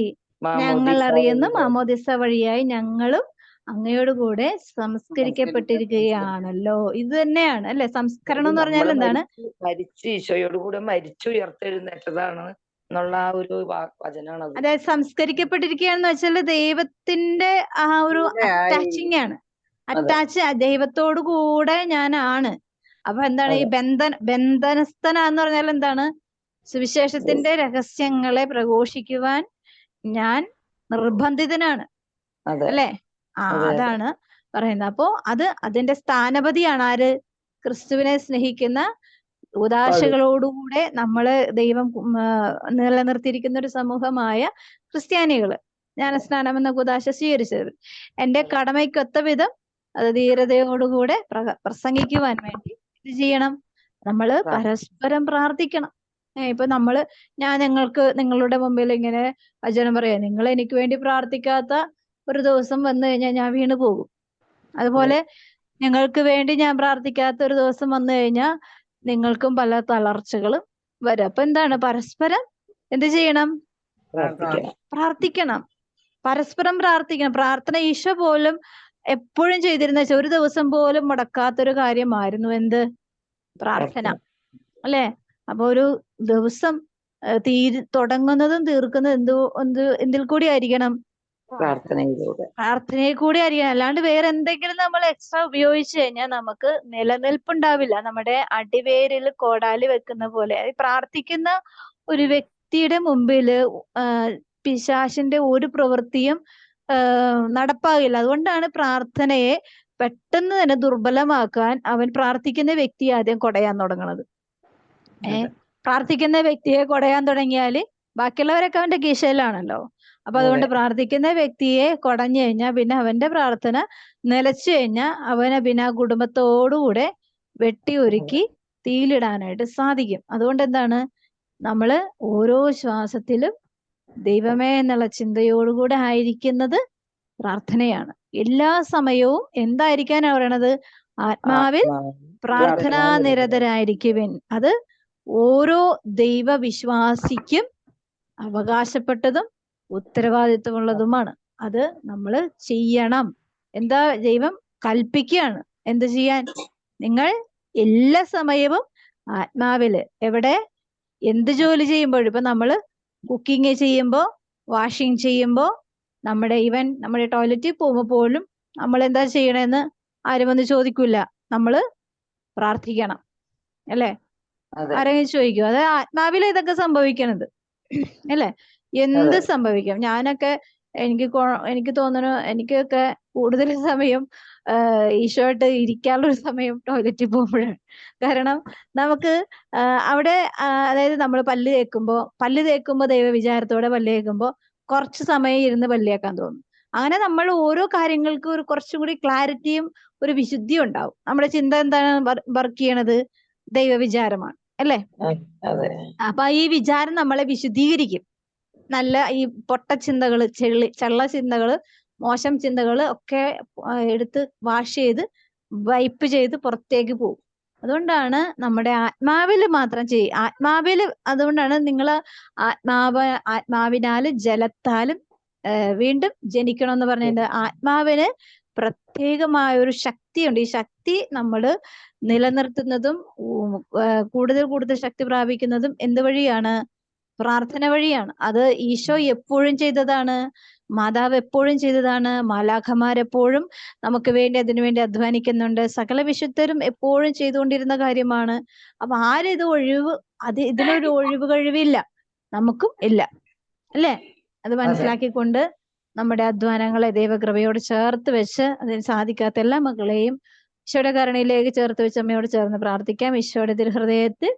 ഞങ്ങൾ മാമോദീസ അറിയുന്നു. വഴി മാമോദിസ വഴിയായി ഞങ്ങളും അങ്ങയോട് കൂടെ സംസ്കരിക്കപ്പെട്ടിരിക്കുകയാണല്ലോ. ഇത് തന്നെയാണ് അല്ലെ സംസ്കരണം എന്ന് പറഞ്ഞാൽ നമ്മള് എന്താണ്? മരിച്ച് ഈശോയോട് കൂടെ മരിച്ചുയർത്തെഴുന്നേറ്റതാണ് എന്നുള്ള ആ ഒരു വചനാണത്. അതായത് സംസ്കരിക്കപ്പെട്ടിരിക്കുകയാണെന്ന് വെച്ചാൽ ദൈവത്തിന്റെ ആ ഒരു അറ്റാച്ചിങ് ആണ്. അറ്റാച്ച് ദൈവത്തോടു കൂടെ ഞാനാണ്. അപ്പൊ എന്താണ് ഈ ബന്ധനസ്ഥനാന്ന് പറഞ്ഞാൽ എന്താണ്? സുവിശേഷത്തിന്റെ രഹസ്യങ്ങളെ പ്രഘോഷിക്കുവാൻ ഞാൻ നിർബന്ധിതനാണ് അല്ലെ? അതാണ് പറയുന്നത്. അപ്പോ അതിന്റെ സ്ഥാനപതിയാണ് ആര്? ക്രിസ്തുവിനെ സ്നേഹിക്കുന്ന ഉദാശകളോടുകൂടെ നമ്മള് ദൈവം നിലനിർത്തിയിരിക്കുന്ന ഒരു സമൂഹമായ ക്രിസ്ത്യാനികള്. ജ്ഞാനസ്നാനം എന്ന ഉദാശ സ്വീകരിച്ചത് എന്റെ കടമയ്ക്കൊത്ത വിധം അത് ധീരതയോടുകൂടെ പ്രസംഗിക്കുവാൻ വേണ്ടി ഇത് ചെയ്യണം. നമ്മള് പരസ്പരം പ്രാർത്ഥിക്കണം. ഇപ്പൊ ഞാൻ നിങ്ങളുടെ മുമ്പിൽ ഇങ്ങനെ വചനം പറയാം, നിങ്ങൾ എനിക്ക് വേണ്ടി പ്രാർത്ഥിക്കാത്ത ഒരു ദിവസം വന്നു കഴിഞ്ഞാൽ ഞാൻ വീണു പോകും. അതുപോലെ നിങ്ങൾക്ക് വേണ്ടി ഞാൻ പ്രാർത്ഥിക്കാത്ത ഒരു ദിവസം വന്നു കഴിഞ്ഞാൽ നിങ്ങൾക്കും പല തളർച്ചകളും വരും. അപ്പൊ എന്താണ്? പരസ്പരം എന്ത് ചെയ്യണം? പ്രാർത്ഥിക്കണം. പരസ്പരം പ്രാർത്ഥിക്കണം. പ്രാർത്ഥന ഈശോ പോലും എപ്പോഴും ചെയ്തിരുന്ന ഒരു ദിവസം പോലും മുടക്കാത്തൊരു കാര്യമായിരുന്നു എന്ത്? പ്രാർത്ഥന അല്ലെ? അപ്പൊ ഒരു ദിവസം തുടങ്ങുന്നതും തീർക്കുന്നതും എന്തിൽ കൂടി ആയിരിക്കണം? പ്രാർത്ഥനയിൽ കൂടി ആയിരിക്കണം. അല്ലാണ്ട് വേറെ എന്തെങ്കിലും നമ്മൾ എക്സ്ട്രാ ഉപയോഗിച്ചു കഴിഞ്ഞാൽ നമുക്ക് നിലനിൽപ്പുണ്ടാവില്ല. നമ്മുടെ അടിവേരിൽ കോടാലി വെക്കുന്ന പോലെ പ്രാർത്ഥിക്കുന്ന ഒരു വ്യക്തിയുടെ മുമ്പില് പിശാചിന്റെ ഒരു പ്രവൃത്തിയും നടപ്പാകില്ല. അതുകൊണ്ടാണ് പ്രാർത്ഥനയെ പെട്ടെന്ന് തന്നെ ദുർബലമാക്കാൻ അവൻ പ്രാർത്ഥിക്കുന്ന വ്യക്തി ആദ്യം കൊടയാൻ തുടങ്ങുന്നത്. പ്രാർത്ഥിക്കുന്ന വ്യക്തിയെ കൊടയാൻ തുടങ്ങിയാല് ബാക്കിയുള്ളവരൊക്കെ അവന്റെ കീശയിലാണല്ലോ. അപ്പൊ അതുകൊണ്ട് പ്രാർത്ഥിക്കുന്ന വ്യക്തിയെ കൊടഞ്ഞു കഴിഞ്ഞാൽ പിന്നെ അവന്റെ പ്രാർത്ഥന നിലച്ചു കഴിഞ്ഞാൽ അവനെ പിന്നെ ആ കുടുംബത്തോടുകൂടെ വെട്ടി ഒരുക്കി തീയിലിടാനായിട്ട് സാധിക്കും. അതുകൊണ്ട് എന്താണ്? നമ്മള് ഓരോ ശ്വാസത്തിലും ദൈവമേ എന്നുള്ള ചിന്തയോടുകൂടെ ആയിരിക്കുന്നത് പ്രാർത്ഥനയാണ്. എല്ലാ സമയവും എന്തായിരിക്കാനാ പറയണത്? ആത്മാവിൽ പ്രാർത്ഥനാ നിരതരായിരിക്കുവിൻ. അത് ഓരോ ദൈവവിശ്വാസിക്കും അവകാശപ്പെട്ടതും ഉത്തരവാദിത്വമുള്ളതുമാണ്. അത് നമ്മൾ ചെയ്യണം. എന്താ? ദൈവം കൽപ്പിക്കുകയാണ് എന്ത് ചെയ്യാൻ? നിങ്ങൾ എല്ലാ സമയവും ആത്മാവില് എവിടെ എന്ത് ജോലി ചെയ്യുമ്പോഴും, ഇപ്പൊ നമ്മള് കുക്കിംഗ് ചെയ്യുമ്പോ, വാഷിംഗ് ചെയ്യുമ്പോ, നമ്മുടെ ടോയ്ലറ്റിൽ പോകുമ്പോ പോലും നമ്മൾ എന്താ ചെയ്യണമെന്ന് ആരും വന്ന് ചോദിക്കൂല. നമ്മള് പ്രാർത്ഥിക്കണം അല്ലെ? ആരെങ്കിലും ചോദിക്കും? അത് ആത്മാവിൽ ഇതൊക്കെ സംഭവിക്കണത് അല്ലെ? എന്ത് സംഭവിക്കാം. എനിക്ക് തോന്നുന്നു എനിക്കൊക്കെ കൂടുതൽ സമയം ഈശോയായിട്ട് ഇരിക്കാനുള്ള സമയം ടോയ്ലറ്റിൽ പോകുമ്പോഴാണ്. കാരണം നമുക്ക് അവിടെ അതായത് നമ്മൾ പല്ല് തേക്കുമ്പോ ദൈവവിചാരത്തോടെ പല്ല് തേക്കുമ്പോ കുറച്ച് സമയം ഇരുന്ന് പല്ല് തേക്കാൻ തോന്നും. അങ്ങനെ നമ്മൾ ഓരോ കാര്യങ്ങൾക്കും ഒരു കുറച്ചും കൂടി ക്ലാരിറ്റിയും ഒരു വിശുദ്ധിയും ഉണ്ടാവും. നമ്മുടെ ചിന്ത എന്താണ് വർക്ക് ചെയ്യണത്? ദൈവവിചാരമാണ് അല്ലെ? അപ്പൊ ഈ വിചാരം നമ്മളെ വിശുദ്ധീകരിക്കും. നല്ല ഈ പൊട്ട ചിന്തകള്, ചള്ള ചിന്തകള്, മോശം ചിന്തകള് ഒക്കെ എടുത്ത് വാഷ് ചെയ്ത് വൈപ്പ് ചെയ്ത് പുറത്തേക്ക് പോകും. അതുകൊണ്ടാണ് നമ്മുടെ ആത്മാവില് മാത്രം അതുകൊണ്ടാണ് നിങ്ങൾ ആത്മാവിനാലും ജലത്താലും വീണ്ടും ജനിക്കണം എന്ന് പറഞ്ഞതിന്റെ ആത്മാവിന് പ്രത്യേകമായ ഒരു ശക്തിയുണ്ട്. ഈ ശക്തി നമ്മള് നിലനിർത്തുന്നതും കൂടുതൽ ശക്തി പ്രാപിക്കുന്നതും എന്ത് വഴിയാണ്? പ്രാർത്ഥന വഴിയാണ്. അത് ഈശോ എപ്പോഴും ചെയ്തതാണ്. മാതാവ് എപ്പോഴും ചെയ്തതാണ്. മാലാഖമാരെപ്പോഴും നമുക്ക് വേണ്ടി അതിനുവേണ്ടി അധ്വാനിക്കുന്നുണ്ട്. സകല വിശുദ്ധരും എപ്പോഴും ചെയ്തുകൊണ്ടിരുന്ന കാര്യമാണ്. അപ്പൊ ഇതിലൊരു ഒഴിവ് കഴിവില്ല, നമുക്കും ഇല്ല അല്ലേ? അത് മനസ്സിലാക്കിക്കൊണ്ട് നമ്മുടെ അധ്വാനങ്ങളെ ദൈവകൃപയോട് ചേർത്ത് വെച്ച് അതിന് സാധിക്കാത്ത എല്ലാ മക്കളെയും ഈശോയുടെ കരുണയിലേക്ക് ചേർത്ത് വെച്ച് അമ്മയോട് ചേർന്ന് പ്രാർത്ഥിക്കാം. ഈശോയുടെ തിരുഹൃദയത്തിൽ